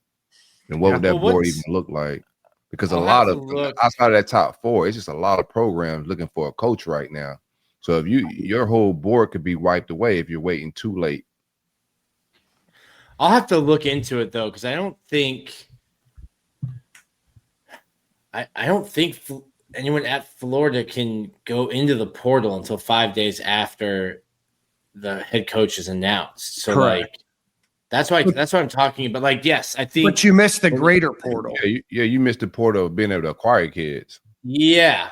And what would that board even look like? Because a lot of outside of that top 4, it's just a lot of programs looking for a coach right now. So if your whole board could be wiped away if you're waiting too late. I'll have to look into it though, because I don't think anyone at Florida can go into the portal until 5 days after the head coach is announced. So correct. That's why I'm talking about. Yes, I think. But you missed the greater portal. Yeah, you missed the portal of being able to acquire kids. Yeah.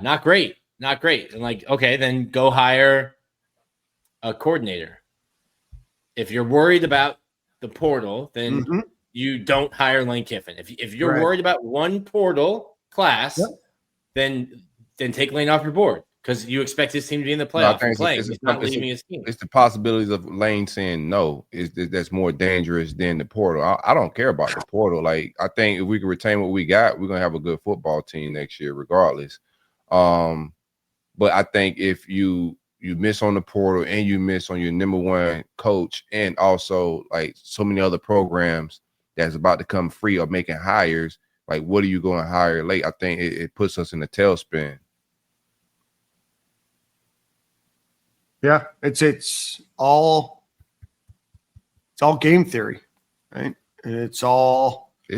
Not great. And okay, then go hire a coordinator. If you're worried about the portal, then you don't hire Lane Kiffin. If you're worried about one portal class, then take Lane off your board, because you expect his team to be in the playoff and playing. He's not leaving his team. It's the possibilities of Lane saying no that's more dangerous than the portal. I don't care about the portal. I think if we can retain what we got, we're gonna have a good football team next year, regardless. But I think if you you miss on the portal and you miss on your number one coach, and also like so many other programs that's about to come free or making hires. Like, what are you going to hire late? I think it puts us in a tailspin. Yeah, it's all game theory, right? It's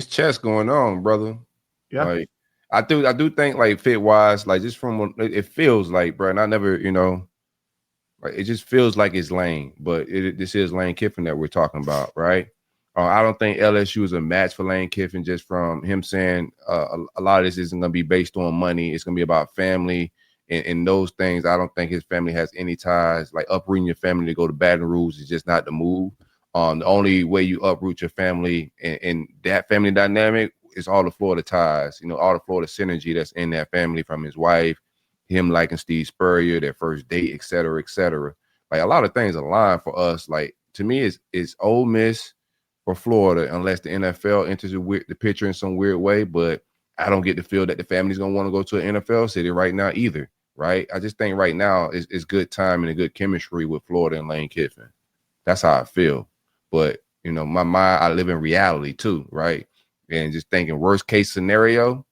chess going on, brother. Yeah. Like, I do think like fit wise, like just from what it feels like, bro. And I never, like it just feels like it's Lane, but this is Lane Kiffin that we're talking about, right? I don't think LSU is a match for Lane Kiffin, just from him saying a lot of this isn't going to be based on money. It's going to be about family and those things. I don't think his family has any ties. Like uprooting your family to go to Baton Rouge is just not the move. The only way you uproot your family and that family dynamic is all the Florida ties, all the Florida synergy that's in that family, from his wife, him liking Steve Spurrier, their first date, et cetera, et cetera. Like a lot of things align for us. Like to me, it's Ole Miss or Florida, unless the NFL enters the picture in some weird way. But I don't get the feel that the family's gonna want to go to an NFL city right now either. Right? I just think right now is good time and a good chemistry with Florida and Lane Kiffin. That's how I feel. But my mind, I live in reality too, right? And just thinking worst case scenario,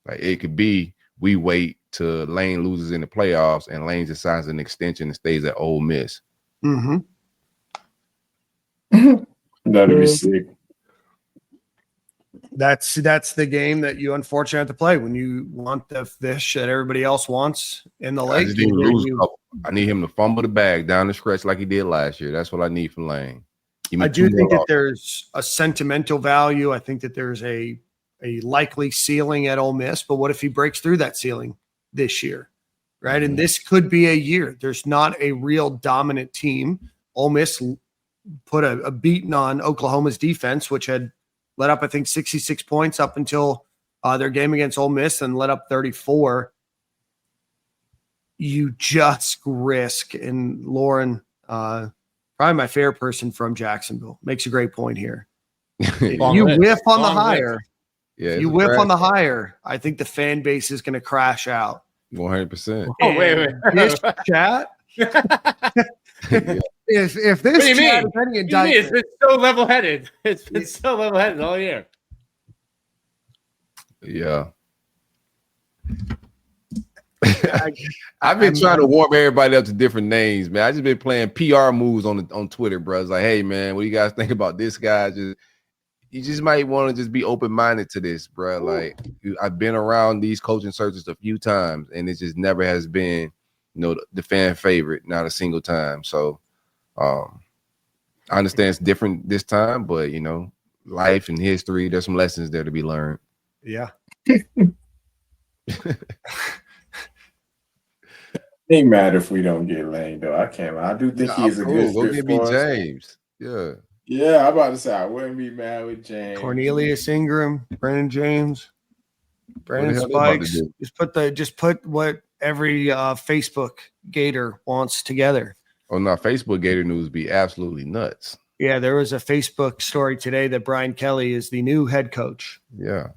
like it could be we wait till Lane loses in the playoffs and Lane just signs an extension and stays at Ole Miss. Mm-hmm. That'd be sick. That's the game that you unfortunately have to play when you want the fish that everybody else wants in the lake. I need him to fumble the bag down the stretch like he did last year. That's what I need from Lane. I do think that there's a sentimental value. I think that there's a likely ceiling at Ole Miss, but what if he breaks through that ceiling this year, right? Mm-hmm. And this could be a year. There's not a real dominant team. Ole Miss put a beating on Oklahoma's defense, which had let up, I think, 66 points up until their game against Ole Miss, and let up 34. You just risk, and Lauren, probably my favorite person from Jacksonville, makes a great point here. You whiff on the hire. Yeah, you whiff on the hire. I think the fan base is going to crash out. 100%. Oh, wait. This chat. If this chat is any indictment, it's been so level-headed. It's been so level-headed all year. Yeah. I've been trying to warm everybody up to different names, man. I just been playing PR moves on Twitter, bro. It's like, hey, man, what do you guys think about this guy? You just might want to just be open-minded to this, bro. Like, I've been around these coaching searches a few times, and it just never has been, the fan favorite, not a single time. So, I understand it's different this time, but life and history, there's some lessons there to be learned. Yeah. Ain't mad if we don't get Lane though. I do think he's a good go fit get me for us. James. Yeah. Yeah, I'm about to say I wouldn't be mad with James. Cornelius Ingram, Brandon James, Brandon Spikes. Just put what every Facebook Gator wants together. Oh no, Facebook Gator news be absolutely nuts. Yeah, there was a Facebook story today that Brian Kelly is the new head coach. Yeah.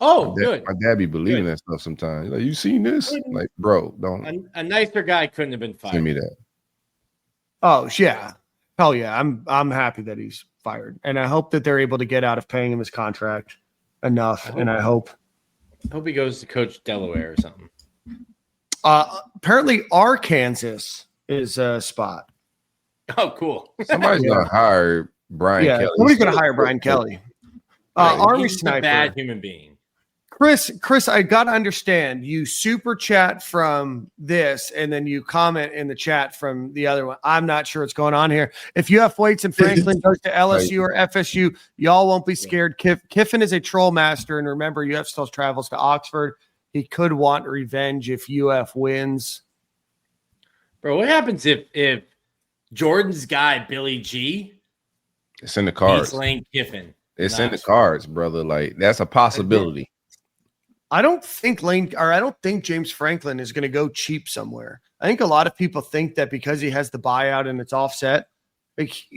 Oh, good. My dad be believing that stuff sometimes. Like, you seen this? Like, bro, don't. A nicer guy couldn't have been fired. Send me that. Oh yeah, hell yeah. I'm happy that he's fired, and I hope that they're able to get out of paying him his contract enough. And I hope he goes to coach Delaware or something. Apparently, Arkansas is a spot. Oh, cool. Somebody's gonna hire Brian Kelly. Somebody's gonna hire Brian Kelly. Army Sniper, a bad human being. Chris, I gotta understand. You super chat from this, and then you comment in the chat from the other one. I'm not sure what's going on here. If UF Waits and Franklin goes to LSU or FSU, y'all won't be scared. Kiffin is a troll master, and remember, UF still travels to Oxford. He could want revenge if UF wins. Bro, what happens if Jordan's guy Billy G? It's in the cards. He's Lane Kiffin. It's in the cards, brother. Like, that's a possibility. I don't think James Franklin is going to go cheap somewhere. I think a lot of people think that because he has the buyout and it's offset,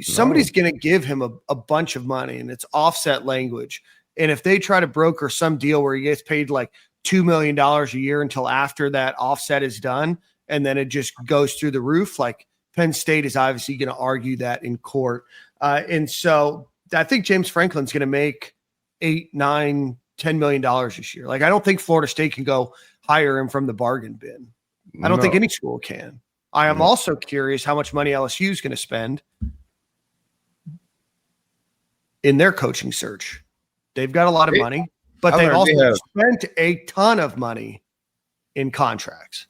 somebody's going to give him a bunch of money, and it's offset language. And if they try to broker some deal where he gets paid like $2 million a year until after that offset is done, and then it just goes through the roof. Like Penn State is obviously going to argue that in court. And so I think James Franklin's going to make $8, $9, $10 million this year. Like, I don't think Florida State can go hire him from the bargain bin. I don't think any school can. I am also curious how much money LSU is going to spend in their coaching search. They've got a lot of money, but they've also spent a ton of money in contracts.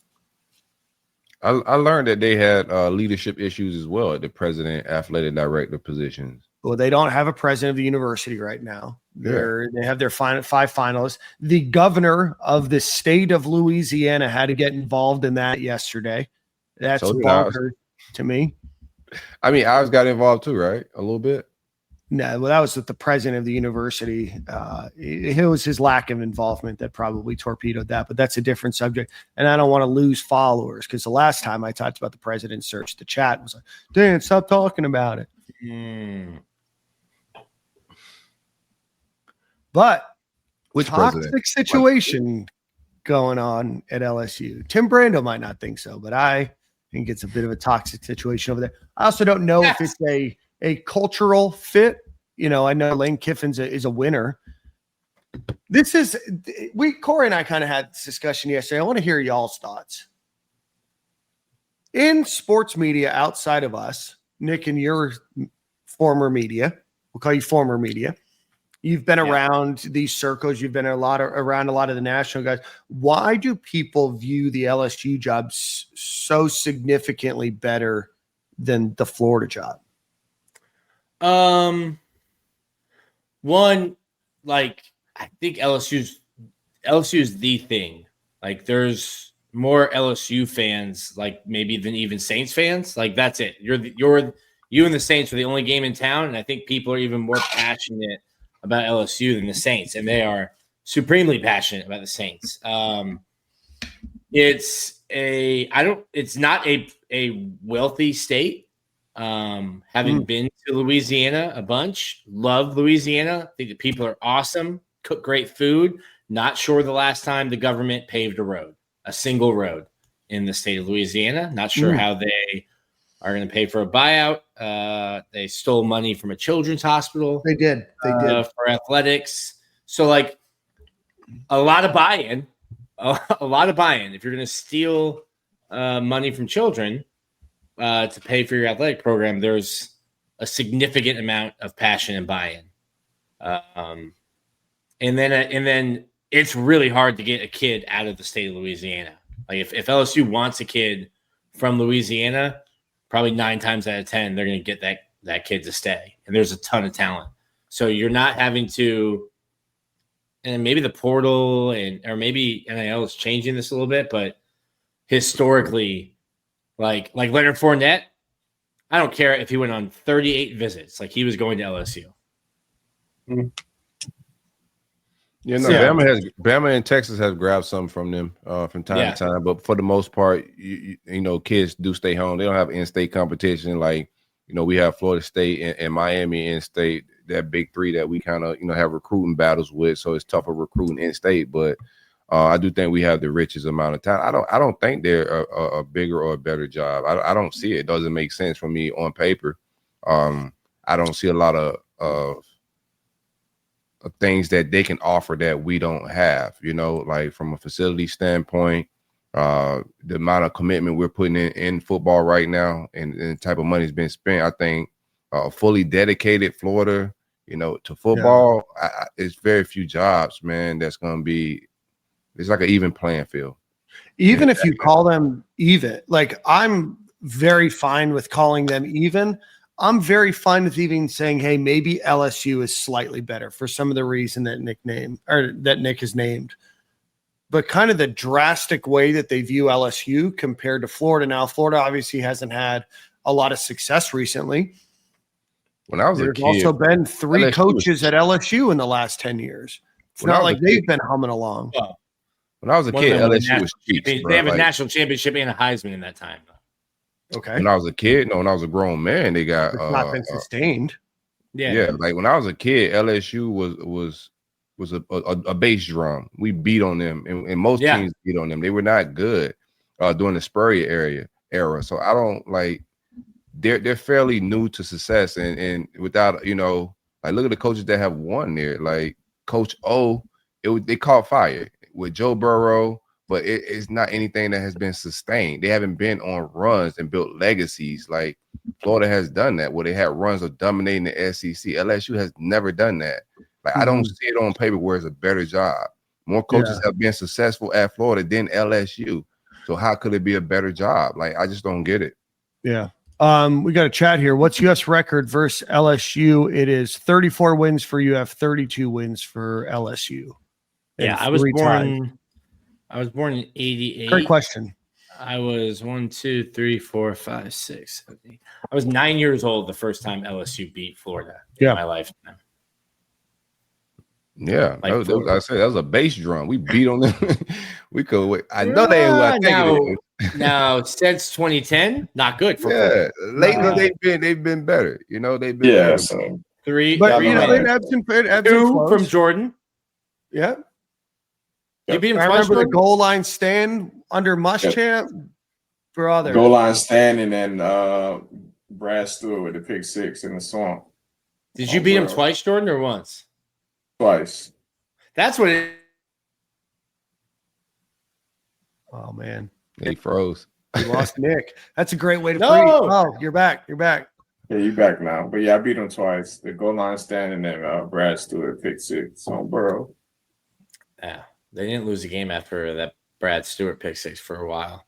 I learned that they had leadership issues as well at the president, athletic director positions. Well, they don't have a president of the university right now. They have their 5 finalists. The governor of the state of Louisiana had to get involved in that yesterday. That's bonkers to me. I mean, Ives got involved too, right? A little bit. No, well, that was with the president of the university. It was his lack of involvement that probably torpedoed that, but that's a different subject. And I don't want to lose followers because the last time I talked about the president's search, the chat was like, Dan, stop talking about it. But which toxic situation going on at LSU. Tim Brando might not think so, but I think it's a bit of a toxic situation over there. I also don't know if it's a cultural fit. You know, I know Lane Kiffin is a winner. Corey and I kind of had this discussion yesterday. I want to hear y'all's thoughts. In sports media outside of us, Nick and your former media, we'll call you former media. You've been around these circles. You've been around a lot of the national guys. Why do people view the LSU job so significantly better than the Florida job? One, like, I think LSU is the thing. Like, there's more LSU fans, like, maybe than even Saints fans. Like, that's it. You and the Saints are the only game in town, and I think people are even more passionate about LSU than the Saints, and they are supremely passionate about the Saints. It's not a wealthy state. Having been to Louisiana a bunch, love Louisiana. I think the people are awesome, cook great food. Not sure the last time the government paved a single road in the state of Louisiana. Not sure how they are going to pay for a buyout. They stole money from a children's hospital. They did for athletics. So, like, a lot of buy-in. A lot of buy-in. If you're going to steal money from children to pay for your athletic program, there's a significant amount of passion and buy-in. And then it's really hard to get a kid out of the state of Louisiana. Like, if LSU wants a kid from Louisiana, probably 9 times out of 10, they're going to get that kid to stay. And there's a ton of talent. So you're not having to, and maybe the portal or maybe NIL is changing this a little bit, but historically, like Leonard Fournette, I don't care if he went on 38 visits, like, he was going to LSU. Bama and Texas have grabbed some from them from time to time, but for the most part, you know, kids do stay home. They don't have in-state competition like, you know, we have Florida State and Miami in-state, that big three that we kind of, you know, have recruiting battles with. So it's tougher recruiting in-state, but I do think we have the richest amount of time. I don't think they're a bigger or a better job. I don't see it. It doesn't make sense for me on paper. I don't see a lot of things that they can offer that we don't have, you know, like from a facility standpoint, the amount of commitment we're putting in football right now and the type of money that's been spent. I think fully dedicated Florida, you know, to football, it's very few jobs, man, that's going to be, it's like an even playing field. Even if you call them even, like, I'm very fine with calling them even. I'm very fine with even saying, hey, maybe LSU is slightly better for some of the reason that Nick has named. But kind of the drastic way that they view LSU compared to Florida. Now, Florida obviously hasn't had a lot of success recently. When I was There's also been 3 coaches at LSU in the last 10 years. It's not like they've been humming along. When I was a kid, LSU was cheap. They have a national championship and a Heisman in that time. Okay. When I was a kid, when I was a grown man, they got it's not been sustained. Yeah. Like when I was a kid, LSU was a bass drum. We beat on them, and most teams beat on them. They were not good. during the Spurrier era. So I don't like they're fairly new to success and without like look at the coaches that have won there. Like Coach O, they caught fire with Joe Burrow, but it's not anything that has been sustained. They haven't been on runs and built legacies like Florida has done that, where they had runs of dominating the SEC. LSU has never done that. Like I don't see it on paper where it's a better job. More coaches have been successful at Florida than LSU. So how could it be a better job? Like I just don't get it. Yeah. We got a chat here. What's UF's record versus LSU? It is 34 wins for UF, 32 wins for LSU. Yeah, I was born in 88. Great question. I was 1, 2, 3, 4, 5, 6, 7, 8. I was 9 years old the first time LSU beat Florida in my lifetime. Yeah, like I said, that was a bass drum. We beat on them. We could wait. I know they who I think it is. Now, since 2010, not good for lately. They've been better. They've been better. So. Three two from Jordan. Yeah. You beat him I twice. Remember the goal line stand under Muschamp, brother. Goal line stand and then Brad Stewart with the pick 6 in the swamp. Did you beat him twice, Jordan, or once? Twice. That's what it. Oh man, he froze. We lost Nick. That's a great way to No. freeze. Oh, you're back. You're back. Yeah, you back now. But yeah, I beat him twice. The goal line stand and then Brad Stewart pick 6 on Burrow. Yeah, they didn't lose a game after that Brad Stewart pick 6 for a while.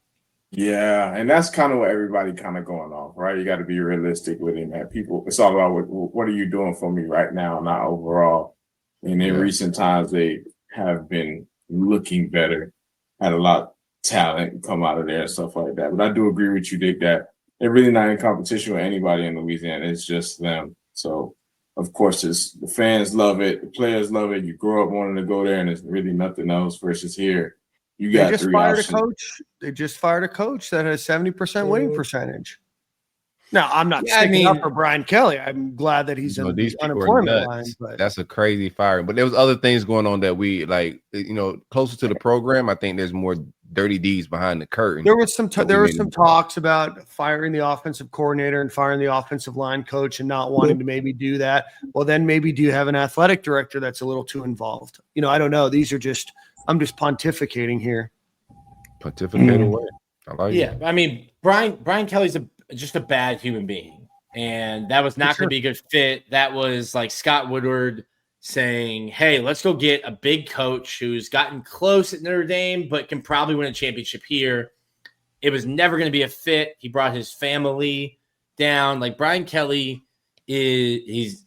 Yeah, and that's kind of what everybody kind of going off, right? You got to be realistic with it, man. People, it's all about what are you doing for me right now, not overall. And in recent times, they have been looking better, had a lot of talent come out of there and stuff like that. But I do agree with you, Dick, that they're really not in competition with anybody in Louisiana. It's just them. So, of course, the fans love it. The players love it. You grow up wanting to go there, and there's really nothing else versus here. You got three options. They just fired a coach that has 70% winning percentage. Now, I'm not sticking up for Brian Kelly. I'm glad that he's in the unemployment line. But that's a crazy firing. But there was other things going on that we like. Closer to the program, I think there's more dirty deeds behind the curtain. There was some talks about firing the offensive coordinator and firing the offensive line coach and not wanting to maybe do that. Well, then maybe do you have an athletic director that's a little too involved? I don't know. I'm just pontificating here. Pontificate away. I like it. I mean, Brian Kelly's just a bad human being, and that was not going to be a good fit. That was like Scott Woodward saying, hey, let's go get a big coach who's gotten close at Notre Dame but can probably win a championship here. It was never going to be a fit. He brought his family down. Like Brian Kelly he's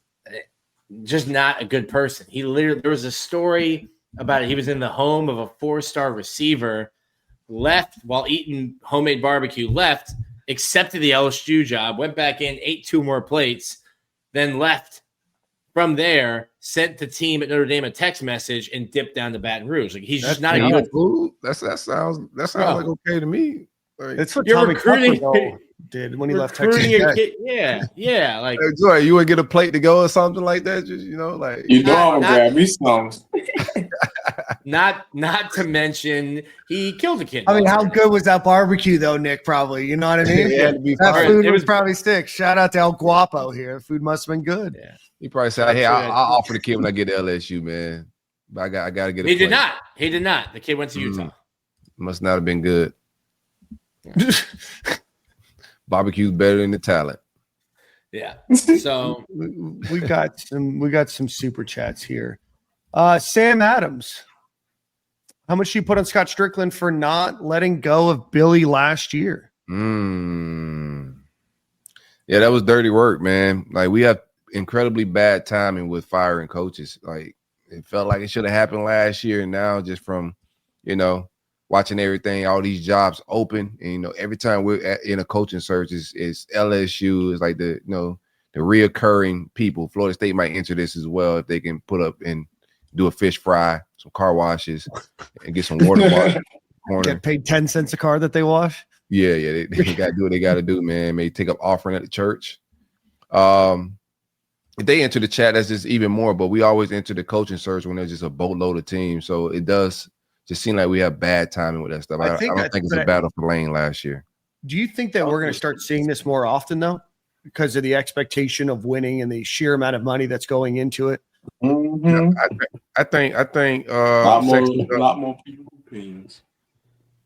just not a good person. There was a story about it. He was in the home of a 4-star receiver, left while eating homemade barbecue, accepted the LSU job, went back in, ate 2 more plates, then left. From there, sent the team at Notre Dame a text message and dipped down to Baton Rouge. Like he's just not a good food. That sounds like okay to me. Like, that's what Tommy Tuberville did when he left Texas Tech. Yeah. Like Joy, you would get a plate to go or something like that. Just like I'm gonna grab me some. Not to mention he killed a kid. I mean, how good was that barbecue though, Nick? Probably, you know what I mean? That food was probably sick. Shout out to El Guapo here. Food must have been good. Yeah. He probably said, "Hey, I'll offer the kid when I get to LSU, man. But I got to get." He did not. He did not. The kid went to Utah. Must not have been good. Yeah. Barbecue's better than the talent. Yeah. So we got some super chats here. Sam Adams, how much do you put on Scott Stricklin for not letting go of Billy last year? Yeah, that was dirty work, man. Like we have incredibly bad timing with firing coaches. Like it felt like it should have happened last year. And now just from, watching everything, all these jobs open, and every time we're in a coaching search, is LSU, is like the reoccurring people. Florida State might enter this as well if they can put up and do a fish fry, some car washes, and get some water wash. Get paid 10 cents a car that they wash. Yeah, they got to do what they got to do, man. Maybe take up offering at the church. If they enter the chat, that's just even more. But we always enter the coaching search when there's just a boatload of teams, so it does just seemed like we have bad timing with that stuff. I don't think it's a battle for Lane last year. Do you think that we're going to start seeing this more often though, because of the expectation of winning and the sheer amount of money that's going into it? Mm-hmm. I think a lot more people's opinions.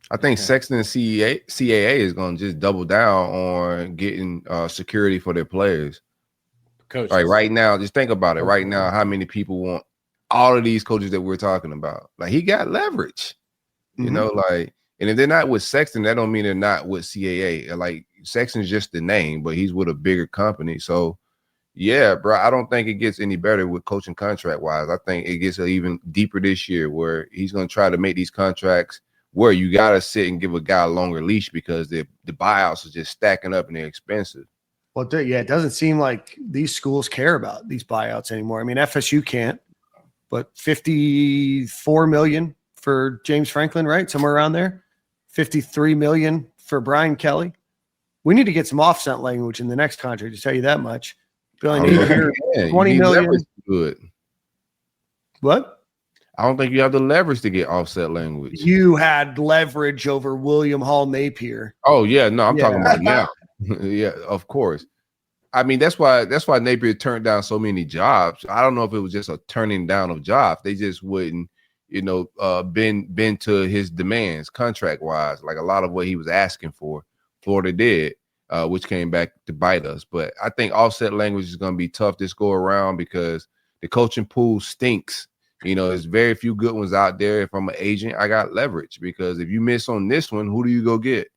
I think Sexton and CAA is going to just double down on getting security for their players. Coaches. Like right now, just think about it. Right now, how many people want all of these coaches that we're talking about? Like he got leverage, you know, like, and if they're not with Sexton, that don't mean they're not with CAA. Like Sexton's just the name, but he's with a bigger company. So yeah, bro, I don't think it gets any better with coaching contract wise. I think it gets even deeper this year where he's going to try to make these contracts where you got to sit and give a guy a longer leash because the buyouts are just stacking up and they're expensive. Well, yeah, it doesn't seem like these schools care about these buyouts anymore. I mean, FSU can't, but $54 million for James Franklin, right? Somewhere around there. $53 million for Brian Kelly. We need to get some offset language in the next contract, to tell you that much. Billy Napier, $20 million. Good. What? I don't think you have the leverage to get offset language. You had leverage over William Hall Napier. Oh yeah, no, I'm talking about now. Yeah, of course. I mean, that's why Napier turned down so many jobs. I don't know if it was just a turning down of jobs. They just wouldn't, bend to his demands contract wise. Like a lot of what he was asking for, Florida did, which came back to bite us. But I think offset language is going to be tough this go around because the coaching pool stinks. There's very few good ones out there. If I'm an agent, I got leverage because if you miss on this one, who do you go get?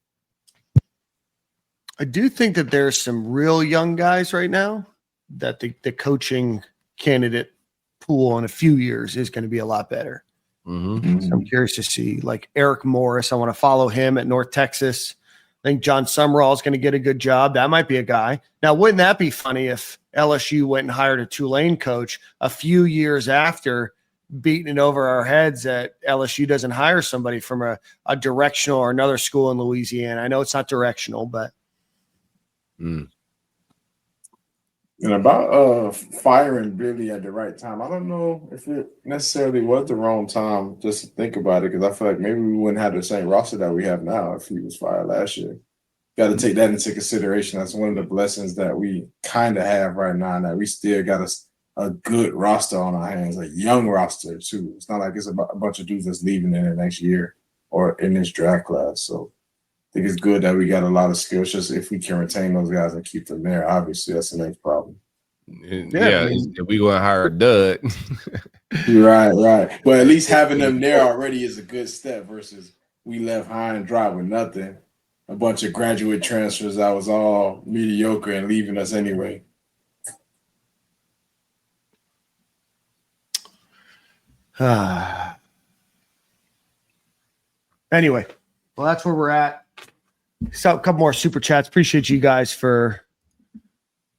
I do think that there's some real young guys right now that the coaching candidate pool in a few years is going to be a lot better. Mm-hmm. So I'm curious to see, like Eric Morris. I want to follow him at North Texas. I think John Sumrall is going to get a good job. That might be a guy. Now, wouldn't that be funny if LSU went and hired a Tulane coach a few years after beating it over our heads that LSU doesn't hire somebody from a directional or another school in Louisiana? I know it's not directional, but. And about firing Billy at the right time, I don't know if it necessarily was the wrong time just to think about it, because I feel like maybe we wouldn't have the same roster that we have now if he was fired last year. Got to take that into consideration. That's one of the blessings that we kind of have right now, that we still got a good roster on our hands, a young roster too. It's not like it's a bunch of dudes that's leaving in the next year or in this draft class. So I think it's good that we got a lot of skills. Just if we can retain those guys and keep them there, obviously that's the next problem. Yeah, if we go and hire a dud. Right. But at least having them there already is a good step versus we left high and dry with nothing. A bunch of graduate transfers that was all mediocre and leaving us anyway. Anyway, well, that's where we're at. So a couple more super chats. Appreciate you guys for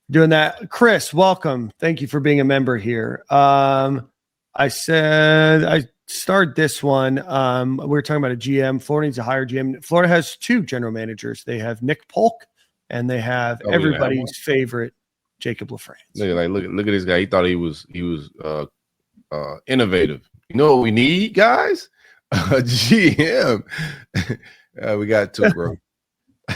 doing that. Chris, welcome. Thank you for being a member here. I said I start this one. We were talking about a GM. Florida needs a higher GM. Florida has two general managers. They have Nick Polk and they have everybody's favorite Jacob LaFrance. Look at this guy. He thought he was innovative. You know what we need, guys? A GM. We got two, bro.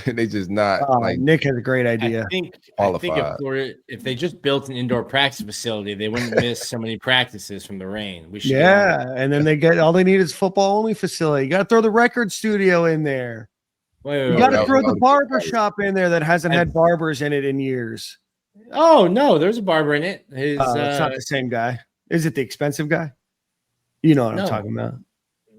They just not Nick has a great idea. I think if Florida, if they just built an indoor practice facility, they wouldn't miss so many practices from the rain. And then they get all they need is football only facility. You got to throw the record studio in there. You got to throw the barber shop in there that hasn't had barbers in it in years. Oh no, there's a barber in it. It's not the same guy. Is it the expensive guy? You know what I'm talking about.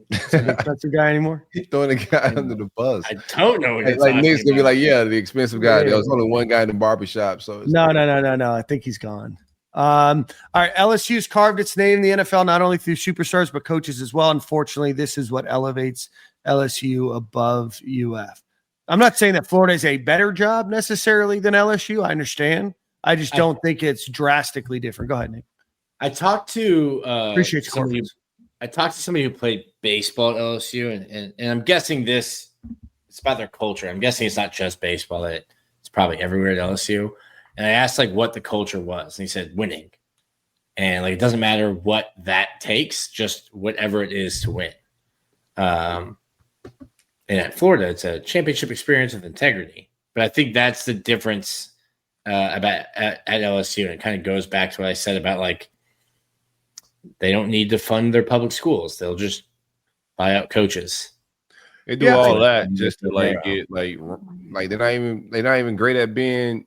Is it the expensive guy anymore? He's throwing the guy under the bus. I don't know. Like Nick's gonna be like, yeah, the expensive guy. There was only one guy in the barbershop. So no. I think he's gone. All right, LSU's carved its name in the NFL not only through superstars but coaches as well. Unfortunately, this is what elevates LSU above UF. I'm not saying that Florida is a better job necessarily than LSU. I understand. I just don't think it's drastically different. Go ahead, Nick. I talked to appreciate you. I talked to somebody who played baseball at LSU, and I'm guessing it's about their culture. I'm guessing it's not just baseball. It's probably everywhere at LSU. And I asked what the culture was, and he said winning. And it doesn't matter what that takes, just whatever it is to win. And at Florida, it's a championship experience with integrity. But I think that's the difference about at LSU. And it kind of goes back to what I said about like they don't need to fund their public schools. They'll just buy out coaches. They do all that just to like get like they're not even great at being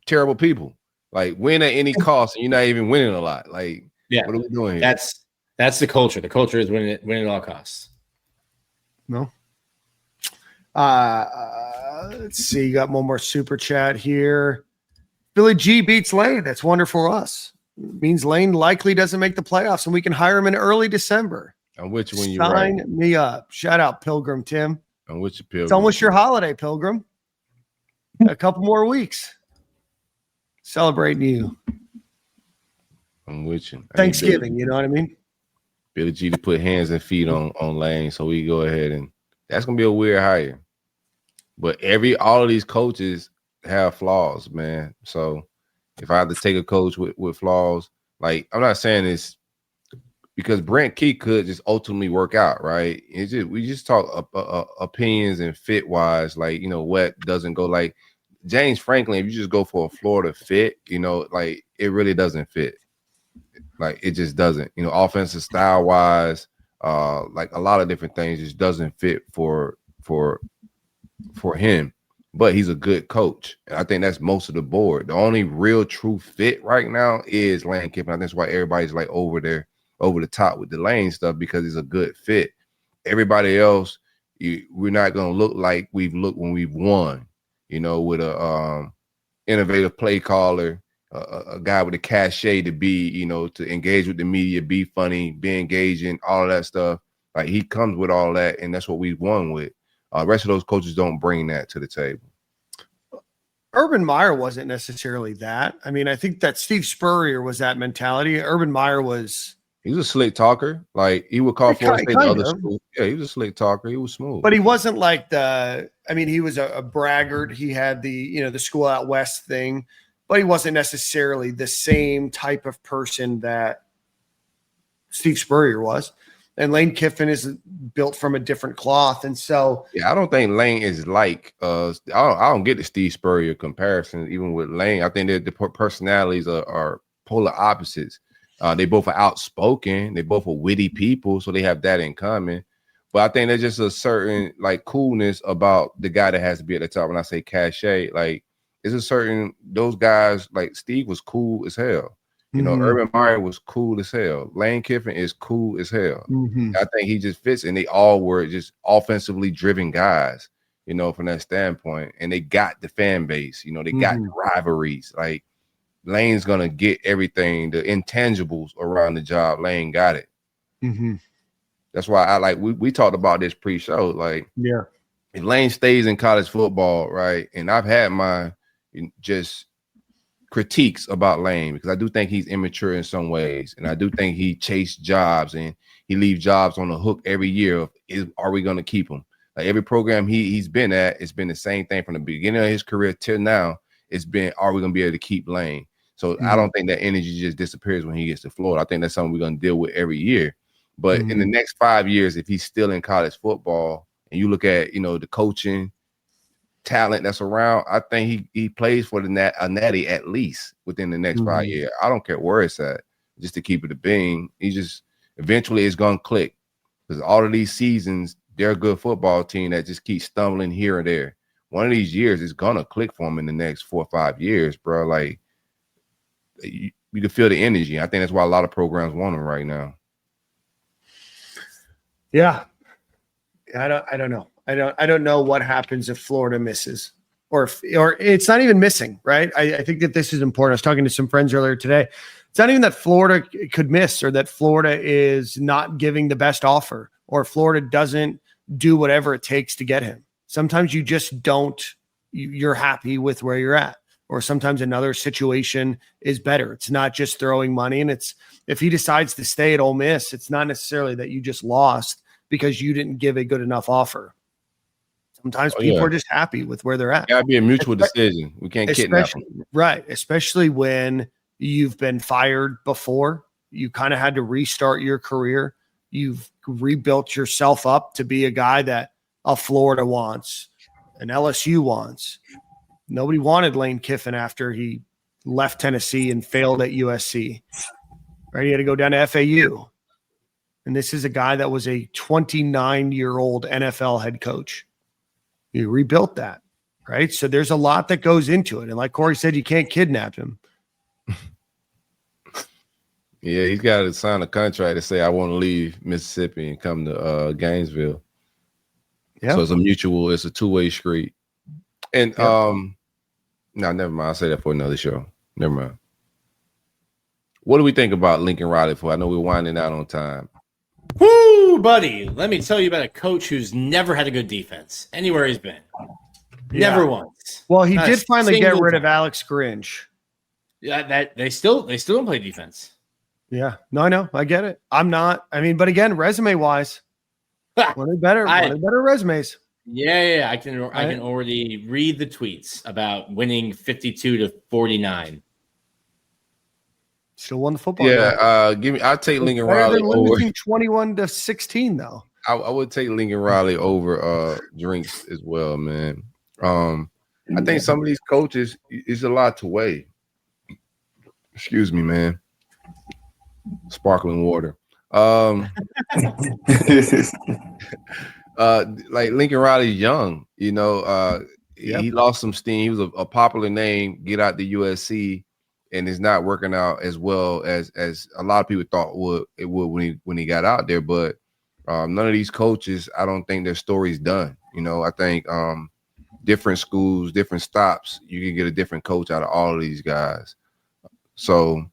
terrible people. Like win at any cost, and you're not even winning a lot. Like, what are we doing here? That's the culture. The culture is win at all costs. No. Let's see. You got one more super chat here. Billy G beats Lane. That's wonderful for us. It means Lane likely doesn't make the playoffs, and we can hire him in early December. I'm with you when you sign me up. Shout out, Pilgrim Tim. I'm with you, Pilgrim. It's almost your holiday, Pilgrim. A couple more weeks. Celebrating you. I'm with you. Thanksgiving, you know what I mean? Billy G to put hands and feet on Lane, so we go ahead and that's gonna be a weird hire. But all of these coaches have flaws, man. So if I have to take a coach with flaws, like I'm not saying this because Brent Key could just ultimately work out, right? We just talk opinions and fit wise, like what doesn't go. Like James Franklin, if you just go for a Florida fit, like it really doesn't fit. Like it just doesn't, offensive style wise, like a lot of different things just doesn't fit for him. But he's a good coach. And I think that's most of the board. The only real true fit right now is Lane Kiffin. I think that's why everybody's like over the top with the Lane stuff because it's a good fit. Everybody else, we're not going to look like we've looked when we've won, with a innovative play caller, a guy with a cachet to be, to engage with the media, be funny, be engaging, all of that stuff. Like he comes with all that, and that's what we've won with. The rest of those coaches don't bring that to the table. Urban Meyer wasn't necessarily that. I mean, I think that Steve Spurrier was that mentality. Urban Meyer was... He was a slick talker. Like he would call Florida State the other school. Yeah, he was a slick talker. He was smooth. But he wasn't like he was a braggart. He had the school out west thing, but he wasn't necessarily the same type of person that Steve Spurrier was. And Lane Kiffin is built from a different cloth. And so, I don't think Lane is like, I don't get the Steve Spurrier comparison, even with Lane. I think that the personalities are polar opposites. They both are outspoken. They both are witty people. So they have that in common. But I think there's just a certain like coolness about the guy that has to be at the top. When I say cachet, like it's a certain, those guys, like Steve was cool as hell. Urban Meyer was cool as hell. Lane Kiffin is cool as hell. I think he just fits, and they all were just offensively driven guys, from that standpoint. And they got the fan base, they got the rivalries. Like Lane's gonna get everything, the intangibles around the job. Lane got it. That's why I like we talked about this pre-show. Like, if Lane stays in college football, right? And I've had my just critiques about Lane because I do think he's immature in some ways, and I do think he chased jobs and he leaves jobs on the hook every year. Are we going to keep him? Like every program he's been at, it's been the same thing from the beginning of his career till now. It's been, are we going to be able to keep Lane? So I don't think that energy just disappears when he gets to Florida. I think that's something we're going to deal with every year. But in the next 5 years, if he's still in college football, and you look at the coaching talent that's around, I think he plays for a natty at least within the next 5 years. I don't care where it's at, just to keep it a being. He just eventually it's gonna click because all of these seasons they're a good football team that just keeps stumbling here and there. One of these years it's gonna click for them in the next 4 or 5 years, bro. Like you can feel the energy. I think that's why a lot of programs want him right now. Yeah, I don't know. I don't know what happens if Florida misses or it's not even missing, right? I think that this is important. I was talking to some friends earlier today. It's not even that Florida could miss or that Florida is not giving the best offer or Florida doesn't do whatever it takes to get him. Sometimes you just don't, you're happy with where you're at, or sometimes another situation is better. It's not just throwing money. And it's, if he decides to stay at Ole Miss, it's not necessarily that you just lost because you didn't give a good enough offer. Sometimes people are just happy with where they're at. It gotta be a mutual decision. We can't kidnap them. Right. Especially when you've been fired before. You kind of had to restart your career. You've rebuilt yourself up to be a guy that a Florida wants, an LSU wants. Nobody wanted Lane Kiffin after he left Tennessee and failed at USC. Right? He had to go down to FAU. And this is a guy that was a 29-year-old NFL head coach. You rebuilt that, right? So there's a lot that goes into it. And like Corey said, you can't kidnap him. Yeah, he's got to sign a contract to say, I want to leave Mississippi and come to Gainesville. Yeah. So it's a two-way street. And no, never mind. I'll say that for another show. Never mind. What do we think about Lincoln Riley for? I know we're winding out on time. Woo, buddy. Let me tell you about a coach who's never had a good defense anywhere he's been. Yeah. Never once. Well, he did finally get rid of Alex Grinch. Yeah, that they still don't play defense. Yeah. No, I know. I get it. But again, resume-wise, one of the better resumes. Yeah. I can already read the tweets about winning 52-49. Still won the football. Yeah, I'll take Lincoln Riley over 21-16 though. I would take Lincoln Riley over Drinks as well, man. I think some of these coaches is a lot to weigh. Excuse me, man. Sparkling water. Like Lincoln Riley's young, He lost some steam. He was a popular name. Get out the USC. And it's not working out as well as a lot of people thought it would when he got out there. But none of these coaches, I don't think their story's done. I think different schools, different stops, you can get a different coach out of all of these guys. So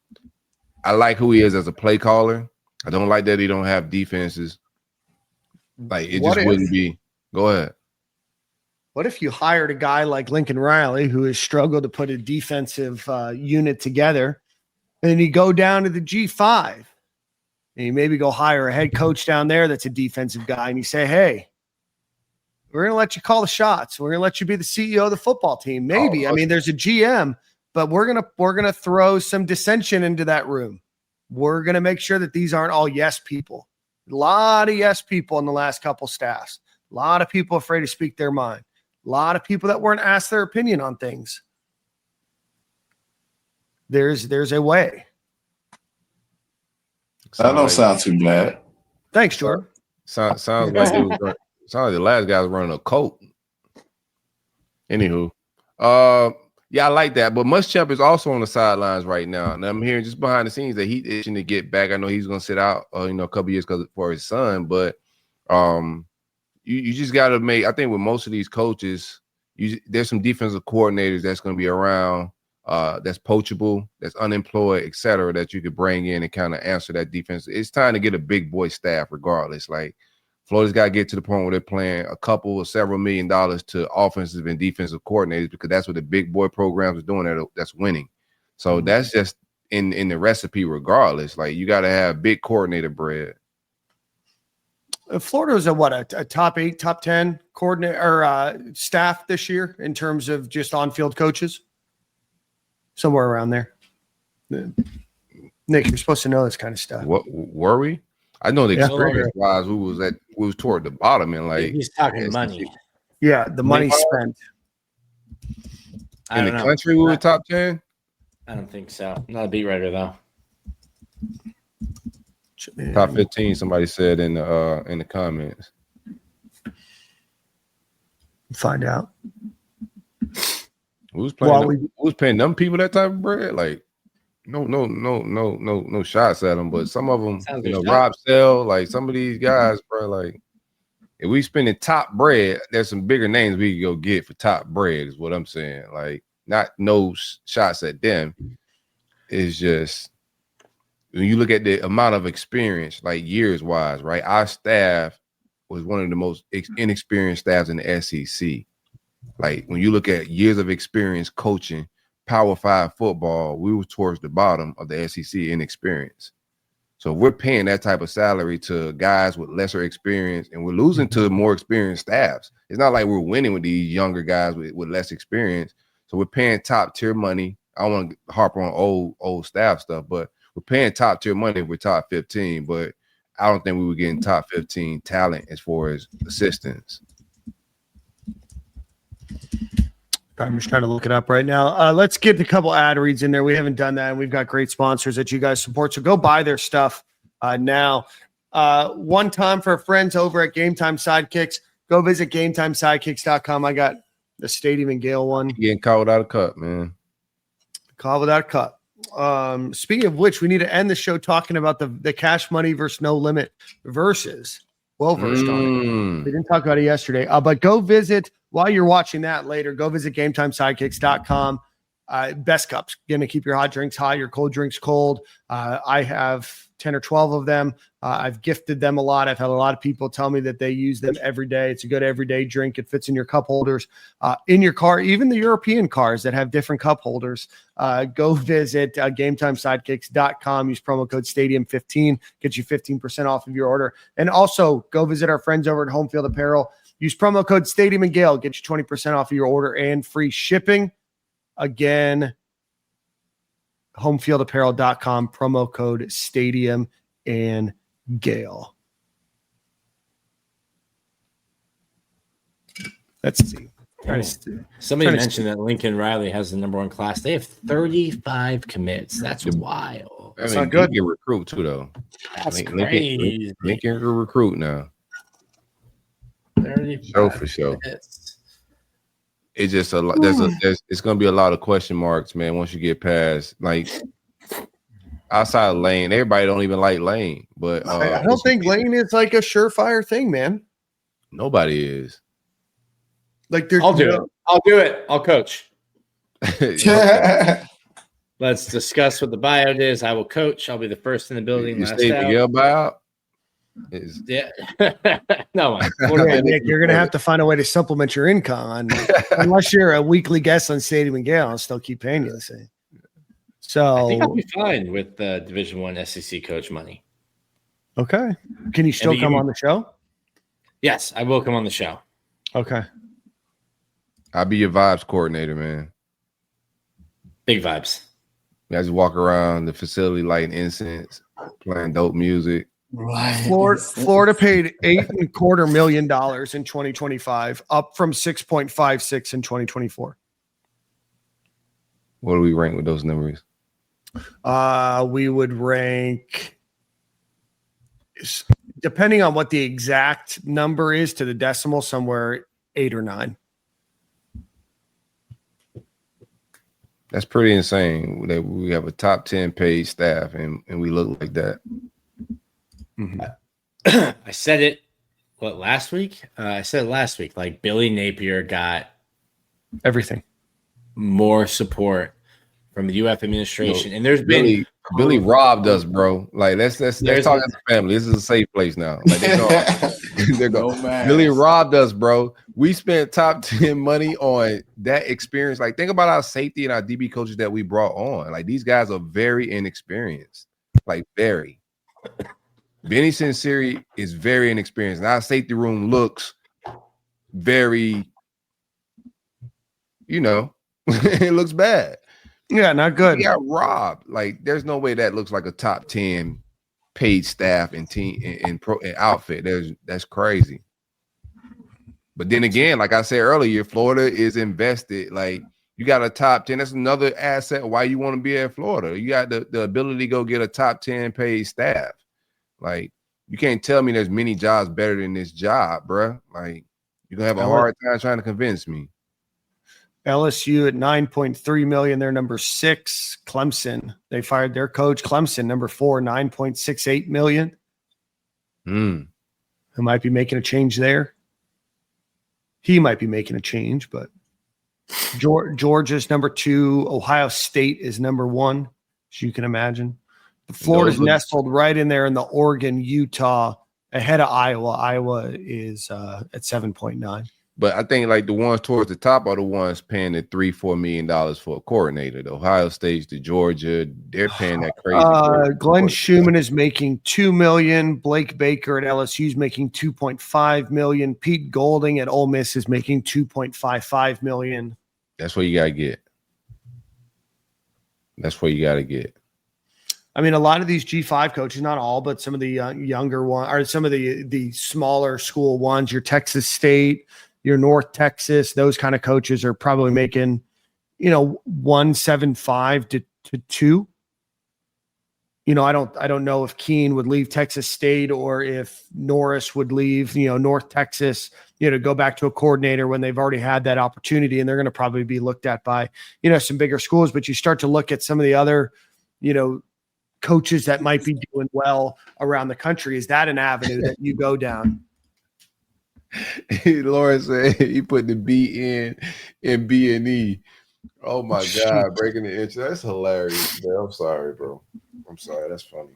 I like who he is as a play caller. I don't like that he don't have defenses. Like it just wouldn't be. Go ahead. What if you hired a guy like Lincoln Riley who has struggled to put a defensive unit together, and you go down to the G5 and you maybe go hire a head coach down there that's a defensive guy, and you say, hey, we're going to let you call the shots. We're going to let you be the CEO of the football team. Maybe. There's a GM, but we're going to throw some dissension into that room. We're going to make sure that these aren't all yes people. A lot of yes people in the last couple staffs. A lot of people afraid to speak their mind. A lot of people that weren't asked their opinion on things. There's a way. That don't sound too bad. Thanks, Jordan. Sounds like the last guy was running a cult. Anywho, yeah, I like that. But Muschamp is also on the sidelines right now, and I'm hearing just behind the scenes that he's itching to get back. I know he's going to sit out, a couple years for his son, but You just got to make. I think with most of these coaches, there's some defensive coordinators that's going to be around, that's poachable, that's unemployed, etc., that you could bring in and kind of answer that defense. It's time to get a big boy staff, regardless. Like Florida's got to get to the point where they're playing a couple or several $1 million to offensive and defensive coordinators, because that's what the big boy programs are doing. That's winning. So that's just in the recipe, regardless. Like you got to have big coordinator bread. Florida was a top 8, top 10 coordinator or staff this year in terms of just on-field coaches, somewhere around there. Nick, you're supposed to know this kind of stuff. What were we? I know the experience-wise, we was toward the bottom, and like he's talking money. Yeah, the money spent in the country. We were top 10. I don't think so. I'm not a beat writer though. Top 15, somebody said in the comments. Find out. Who's playing? Who's paying them people that type of bread? Like, no shots at them, but some of them, Rob Sell, like some of these guys, bro. Like, if we spending top bread, there's some bigger names we could go get for top bread. Is what I'm saying. Like, not no shots at them. It's just. When you look at the amount of experience, like years wise, right? Our staff was one of the most inexperienced staffs in the SEC. Like when you look at years of experience coaching Power 5 football, we were towards the bottom of the SEC in experience. So if we're paying that type of salary to guys with lesser experience, and we're losing to more experienced staffs. It's not like we're winning with these younger guys with less experience. So we're paying top tier money. I don't want to harp on old staff stuff, but we're paying top tier money if we're top 15, but I don't think we were getting top 15 talent as far as assistants. I'm just trying to look it up right now. Let's get a couple ad reads in there. We haven't done that, and we've got great sponsors that you guys support. So go buy their stuff now. One time for friends over at Game Time Sidekicks, go visit GameTimeSidekicks.com. I got the Stadium and Gale one. Getting caught without a cup, man. Call without a cup. Speaking of which, we need to end the show talking about the cash money versus no limit versus. Well versed on it. We didn't talk about it yesterday. But go visit, while you're watching that later, go visit GameTimeSidekicks.com. Best cups. Going to keep your hot drinks hot, your cold drinks cold. I have 10 or 12 of them. I've gifted them a lot. I've had a lot of people tell me that they use them every day. It's a good everyday drink. It fits in your cup holders, in your car, even the European cars that have different cup holders. Go visit GameTimeSidekicks.com. Use promo code Stadium15. Get you 15% off of your order. And also go visit our friends over at Home Field Apparel. Use promo code Stadium and Gale. Get you 20% off of your order and free shipping. Again, homefieldapparel.com, promo code Stadium and Gale. Let's see. Somebody mentioned that Lincoln Riley has the number one class. They have 35 commits. That's wild. That's not good. Lincoln recruit too, though. That's crazy. Lincoln can recruit now. 35 show for show. Commits. It's just a lot. It's going to be a lot of question marks, man. Once you get past, like, outside of Lane, everybody don't even like Lane. But I don't think Lane is like a surefire thing, man. Nobody is. Like, I'll do it. I'll coach. Let's discuss what the buyout is. I will coach. I'll be the first in the building. You stay Miguel buyout? Yeah. No, Nick, you're going to have to find a way to supplement your income. Unless you're a weekly guest on Stadium and Gale, I'll still keep paying you the same. So I think I'll be fine with Division I SEC coach money. Okay. Can you still come on the show? Yes, I will come on the show. Okay. I'll be your vibes coordinator, man. Big vibes. You guys walk around the facility lighting incense, playing dope music. Right. Florida paid $8.25 million in 2025, up from 6.56 in 2024. What do we rank with those numbers? We would rank, depending on what the exact number is to the decimal, somewhere 8 or 9. That's pretty insane that we have a top 10 paid staff and we look like that. Mm-hmm. I said it last week? I said it last week. Like, Billy Napier got everything, more support from the UF administration, and there's been Billy robbed us, bro. Like, let's talk as a family. This is a safe place now. Like, they're going. Billy robbed us, bro. We spent top 10 money on that experience. Like, think about our safety and our DB coaches that we brought on. Like, these guys are very inexperienced. Like, very. Benny Sinceri is very inexperienced. And our safety room looks very, it looks bad. Yeah, not good. He got robbed. Like, there's no way that looks like a top 10 paid staff and team and outfit. That's crazy. But then again, like I said earlier, Florida is invested. Like, you got a top 10. That's another asset why you want to be at Florida. You got the ability to go get a top 10 paid staff. Like, you can't tell me there's many jobs better than this job, bro. Like, you're gonna have a hard time trying to convince me. LSU at $9.3 million. They're number 6. Clemson, they fired their coach. Clemson, number 4, $9.68 million. Who might be making a change there? He might be making a change, but Georgia's number 2. Ohio State is number 1, as you can imagine. Florida's nestled right in there in the Oregon, Utah, ahead of Iowa. Iowa is at 7.9. But I think like the ones towards the top are the ones paying the $3-4 million for a coordinator. The Ohio State, the Georgia, they're paying that crazy. Glenn Schumann is making $2 million. Blake Baker at LSU is making $2.5 million. Pete Golding at Ole Miss is making $2.55 million. That's what you gotta get. That's what you gotta get. I mean, a lot of these G5 coaches, not all, but some of the younger ones, or some of the smaller school ones, your Texas State, your North Texas, those kind of coaches are probably making, 175 to 2. I don't know if Keene would leave Texas State or if Norris would leave, North Texas, to go back to a coordinator when they've already had that opportunity, and they're going to probably be looked at by, some bigger schools. But you start to look at some of the other, coaches that might be doing well around the country. Is that an avenue that you go down? Laura said he put the B in B and E. Oh my God, breaking the inch. That's hilarious, man. I'm sorry, bro. I'm sorry. That's funny.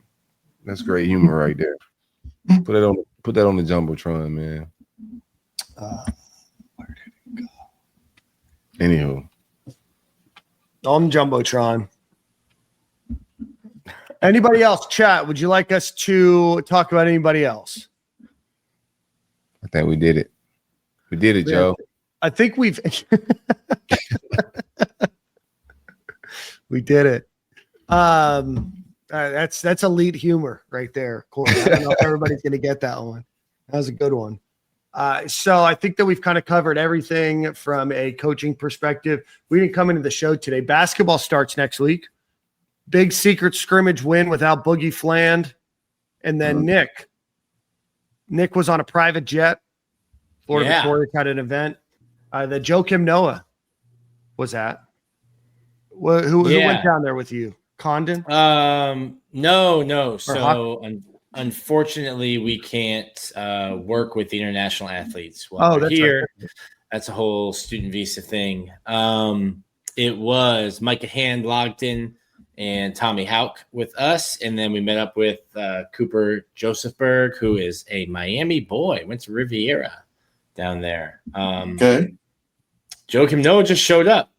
That's great humor right there. Put that on the Jumbotron, man. Where did it go? Anywho. On Jumbotron. Anybody else? Chat, would you like us to talk about anybody else? I think we did it. We did it, Joe. I think we've we did it. That's elite humor right there. Cool. I don't know if everybody's going to get that one. That was a good one. So I think that we've kind of covered everything from a coaching perspective. We didn't come into the show today. Basketball starts next week. Big secret scrimmage win without Boogie Fland. And then Nick was on a private jet. Florida Victorious had an event. The Joakim Noah was at. Who went down there with you? Condon? No. So unfortunately, we can't work with the international athletes while we're here. Right. That's a whole student visa thing. It was Micah Hand logged in and Tommy Houck with us. And then we met up with Cooper Josephberg, who is a Miami boy, went to Riviera down there. Okay. Joakim Noah just showed up.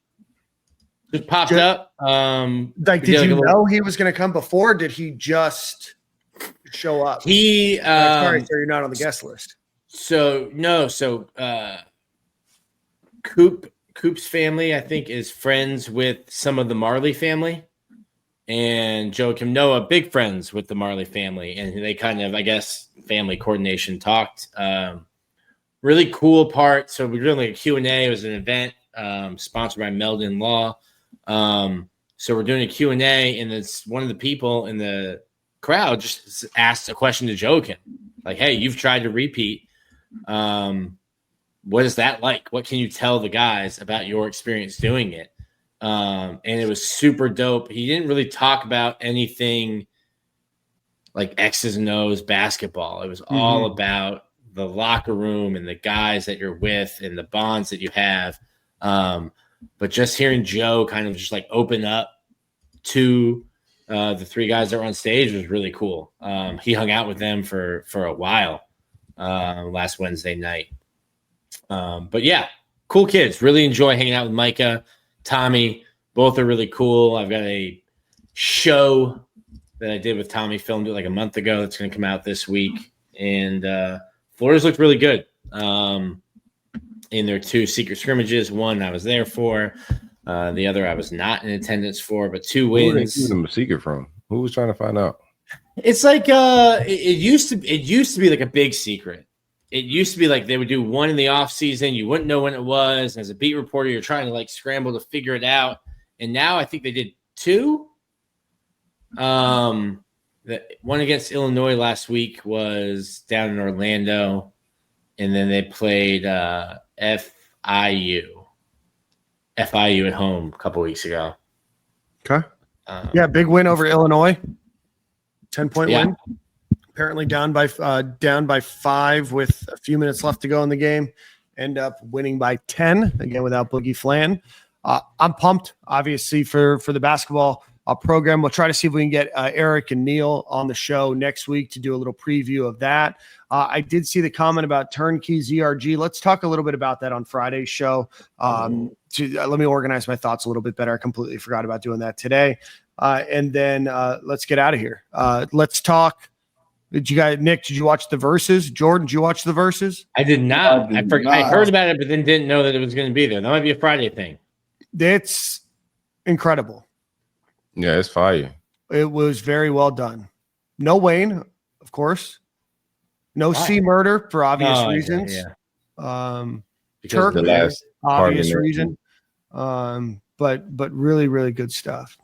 Just popped up. Did you know he was going to come before? Or did he just show up? Sorry, sir, you're not on the guest list. Coop's family, I think, is friends with some of the Marley family. And Joakim Noah, big friends with the Marley family. And they kind of, I guess, family coordination talked. Really cool part. So we're doing like a Q&A. It was an event sponsored by Meldon Law. So we're doing a Q&A, and it's one of the people in the crowd just asked a question to Joakim. Like, hey, you've tried to repeat. What is that like? What can you tell the guys about your experience doing it? And it was super dope. He didn't really talk about anything like X's and O's basketball. It was all about the locker room and the guys that you're with and the bonds that you have. But just hearing Joe kind of just like open up to the three guys that were on stage was really cool. He hung out with them for a while last Wednesday night. But yeah, cool kids. Really enjoy hanging out with Micah. Tommy, both are really cool. I've got a show that I did with Tommy, filmed it like a month ago. That's going to come out this week. And Florida's looked really good in their two secret scrimmages. One I was there for. The other I was not in attendance for, but 2 wins. Who were they keeping them a secret from? Who was trying to find out? It's like it used to be like a big secret. It used to be like they would do one in the off season. You wouldn't know when it was. And as a beat reporter, you're trying to like scramble to figure it out. And now I think they did 2. The one against Illinois last week was down in Orlando. And then they played FIU at home a couple weeks ago. Okay. Big win over Illinois. 10-point win. Apparently down by 5 with a few minutes left to go in the game. End up winning by 10 again without Boogie Flan. I'm pumped, obviously, for the basketball program. We'll try to see if we can get Eric and Neil on the show next week to do a little preview of that. I did see the comment about turnkey ZRG. Let's talk a little bit about that on Friday's show. Let me organize my thoughts a little bit better. I completely forgot about doing that today. And then let's get out of here. Let's talk. Nick, did you watch the verses? Jordan, did you watch the verses? I did not. I heard about it, but then didn't know that it was going to be there. That might be a Friday thing. It's incredible. Yeah, it's fire. It was very well done. No Wayne, of course. No C Murder for obvious reasons. Turk, the last obvious reason. But really, really good stuff.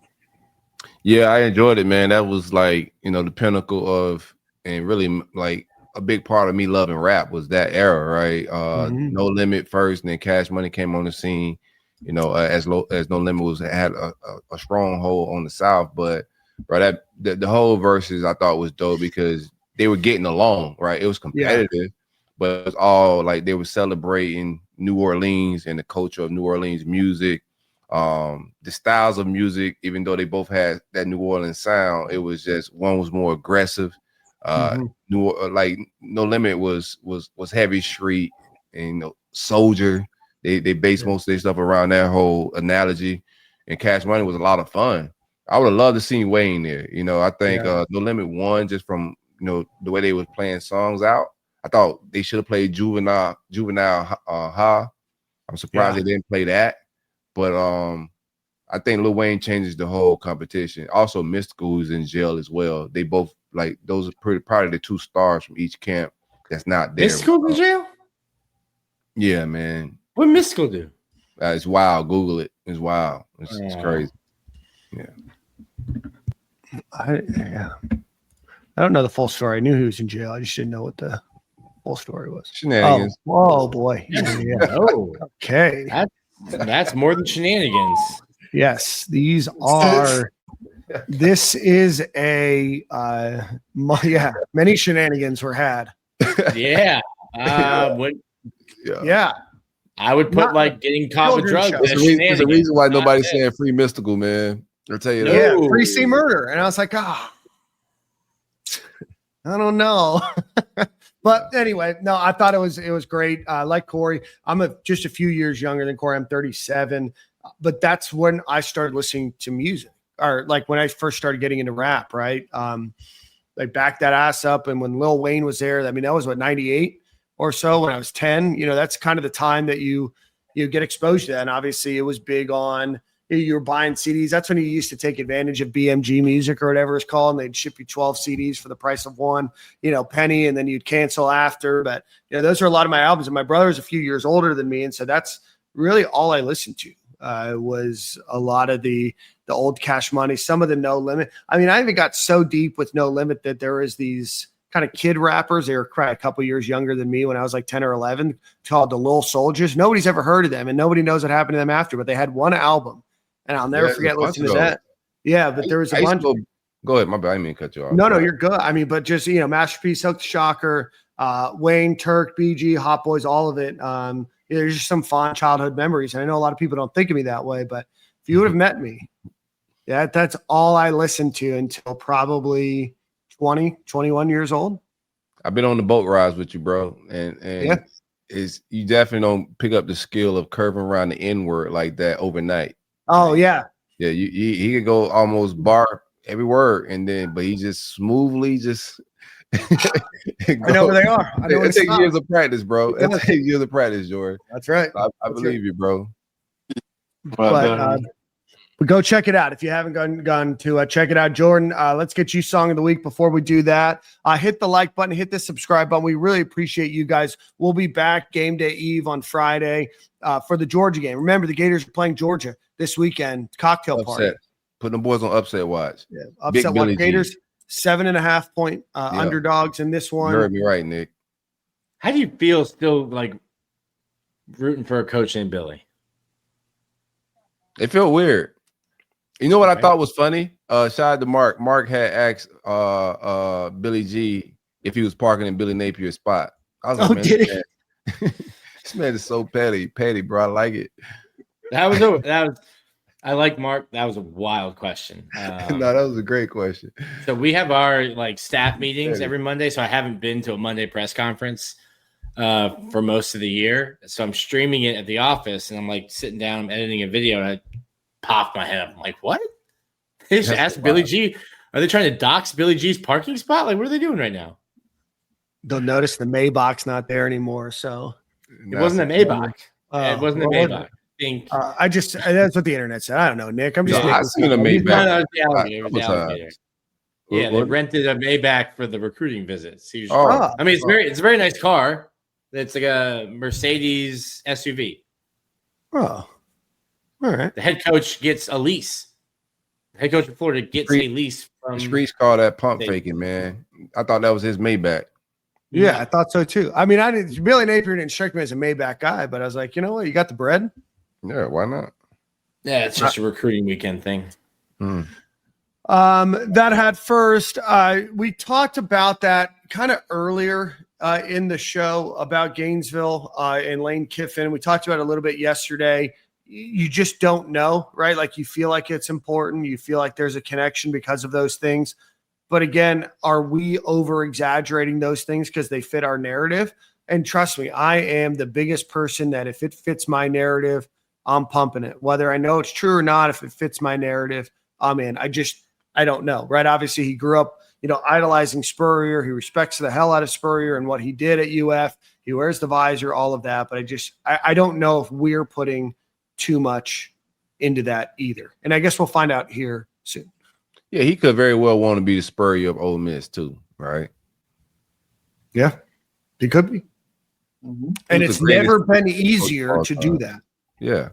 Yeah, I enjoyed it, man. That was like, the pinnacle of, and really like a big part of me loving rap was that era, right? No Limit first, and then Cash Money came on the scene. As No Limit had a stronghold on the South, but bro, that the whole verses I thought was dope because they were getting along, right? It was competitive, but it was all like they were celebrating New Orleans and the culture of New Orleans music, the styles of music. Even though they both had that New Orleans sound, it was just one was more aggressive. Like No Limit was heavy street, and Soldier. They based most of their stuff around that whole analogy, and Cash Money was a lot of fun. I would have loved to see Wayne there. I think No Limit won just from the way they was playing songs out. I thought they should have played Juvenile Ha. I'm surprised they didn't play that, but I think Lil Wayne changes the whole competition. Also, Mystical is in jail as well. They both like those are probably the two stars from each camp that's not there. Mystical in jail? Yeah, man. What Mystical do? It's wild. Google it. It's wild. It's crazy. Yeah. I don't know the full story. I knew he was in jail. I just didn't know what the full story was. Shenanigans. Oh boy. Yeah. Oh, okay. That's more than shenanigans. Yes, these are. This is a many shenanigans were had. Yeah. Yeah. I would put like getting caught with drugs. There's a reason why nobody's saying free Mystical, man. I'll tell you that. Yeah, free C Murder. And I was like, I don't know. But anyway, no, I thought it was great. Like Corey, I'm just a few years younger than Corey. I'm 37. But that's when I started listening to music, or like when I first started getting into rap, right? Like back that ass up. And when Lil Wayne was there, I mean, that was what, 98 or so when I was 10. That's kind of the time that you get exposed to that. And obviously it was big on, you were buying CDs. That's when you used to take advantage of BMG Music or whatever it's called. And they'd ship you 12 CDs for the price of one, penny, and then you'd cancel after. But, those are a lot of my albums. And my brother's a few years older than me. And so that's really all I listened to. Was a lot of the old Cash Money, some of the No Limit. I mean, I even got so deep with No Limit that there was these kind of kid rappers. They were a couple years younger than me when I was like 10 or 11, called the Lil Soldiers. Nobody's ever heard of them, and nobody knows what happened to them after, but they had one album, and I'll never forget listening to that. Yeah, but there was a bunch. Go ahead, my bad. I didn't mean to cut you off. No, you're good. I mean, but just, Masterpiece, Silk the Shocker, Wayne, Turk, BG, Hot Boys, all of it. There's just some fond childhood memories. And I know a lot of people don't think of me that way, but if you would have met me, that's all I listened to until probably 20, 21 years old. I've been on the boat rides with you, bro. And you definitely don't pick up the skill of curving around the N-word like that overnight. Oh, yeah. Yeah, he could go almost bar every word, but he just smoothly I know where they are. It takes years of practice, bro. It takes years of practice, Jordan. That's right. I believe you, bro. But go check it out if you haven't gone to check it out. Jordan, let's get you Song of the Week. Before we do that, hit the like button, hit the subscribe button. We really appreciate you guys. We'll be back game day eve on Friday for the Georgia game. Remember, the Gators are playing Georgia this weekend. Cocktail party. Putting the boys on upset watch. Yeah, upset watch. Gators 7.5 point underdogs in this one. You heard me right, Nick. How do you feel still like rooting for a coach named Billy? It felt weird. You know what I thought was funny? Shout out to Mark. Mark had asked Billy G if he was parking in Billy Napier's spot. I was like, did he? This man is so petty, bro. I like it. I like Mark. That was a wild question. No, that was a great question. So we have our staff meetings every Monday. So I haven't been to a Monday press conference for most of the year. So I'm streaming it at the office, and I'm sitting down, I'm editing a video, and I popped my head up. I'm like, what? They just asked Billy G. Are they trying to dox Billy G's parking spot? What are they doing right now? They'll notice the Maybach's not there anymore. So it wasn't a Maybach. It wasn't a Maybach. think that's what the internet said. I don't know, Nick. I'm just. I seen a Maybach. No, the alligator. Yeah, they rented a Maybach for the recruiting visits. I mean, it's a very nice car. It's like a Mercedes SUV. Oh, all right. The head coach gets a lease. The head coach of Florida gets a lease from. The streets call that pump faking, man. I thought that was his Maybach. Yeah, I thought so too. I mean, Billy Napier didn't strike me as a Maybach guy, but I was like, you know what? You got the bread. Yeah, why not? Yeah, it's just a recruiting weekend thing. That had first. We talked about that kind of earlier in the show about Gainesville and Lane Kiffin. We talked about it a little bit yesterday. You just don't know, right? Like you feel like it's important. You feel like there's a connection because of those things. But again, are we over exaggerating those things because they fit our narrative? And trust me, I am the biggest person that if it fits my narrative, I'm pumping it. Whether I know it's true or not, if it fits my narrative, I'm in. I don't know, right? Obviously, he grew up, idolizing Spurrier. He respects the hell out of Spurrier and what he did at UF. He wears the visor, all of that. But I don't know if we're putting too much into that either. And I guess we'll find out here soon. Yeah, he could very well want to be the Spurrier of Ole Miss too, right? Yeah, he could be. Mm-hmm. And it's never been easier to do that. Yeah.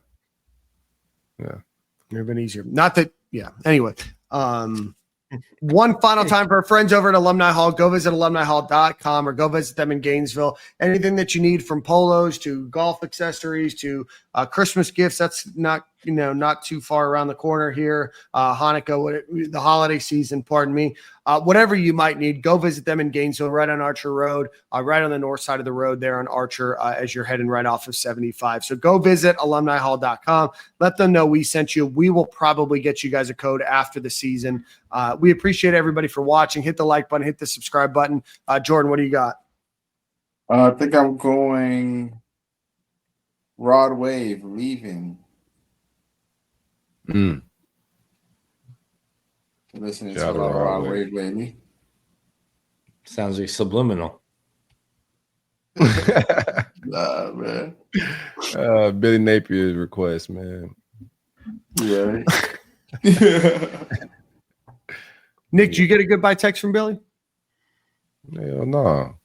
Never been easier. Not that, yeah. Anyway, one final time for our friends over at Alumni Hall. Go visit alumnihall.com or go visit them in Gainesville. Anything that you need from polos to golf accessories to Christmas gifts, that's not too far around the corner here. Hanukkah, the holiday season, pardon me. Whatever you might need, go visit them in Gainesville, right on Archer Road, right on the north side of the road there on Archer as you're heading right off of 75. So go visit alumnihall.com. Let them know we sent you. We will probably get you guys a code after the season. We appreciate everybody for watching. Hit the like button, hit the subscribe button. Jordan, what do you got? I think I'm going Rod Wave leaving. Listening to Rod Wave lately. Sounds like subliminal. Nah, man. Billy Napier's request, man. Yeah. Nick, did you get a goodbye text from Billy? Hell no.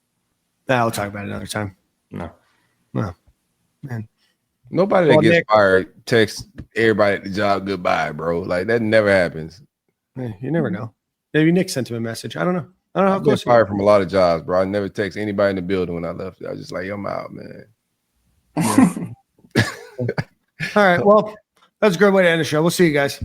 I'll talk about it another time. No. Man. Nobody that gets fired texts everybody at the job goodbye, bro. Like that never happens. You never know. Maybe Nick sent him a message. I don't know. I've been fired from a lot of jobs, bro. I never text anybody in the building when I left. I was just like, I'm out, man. All right. Well, that's a great way to end the show. We'll see you guys.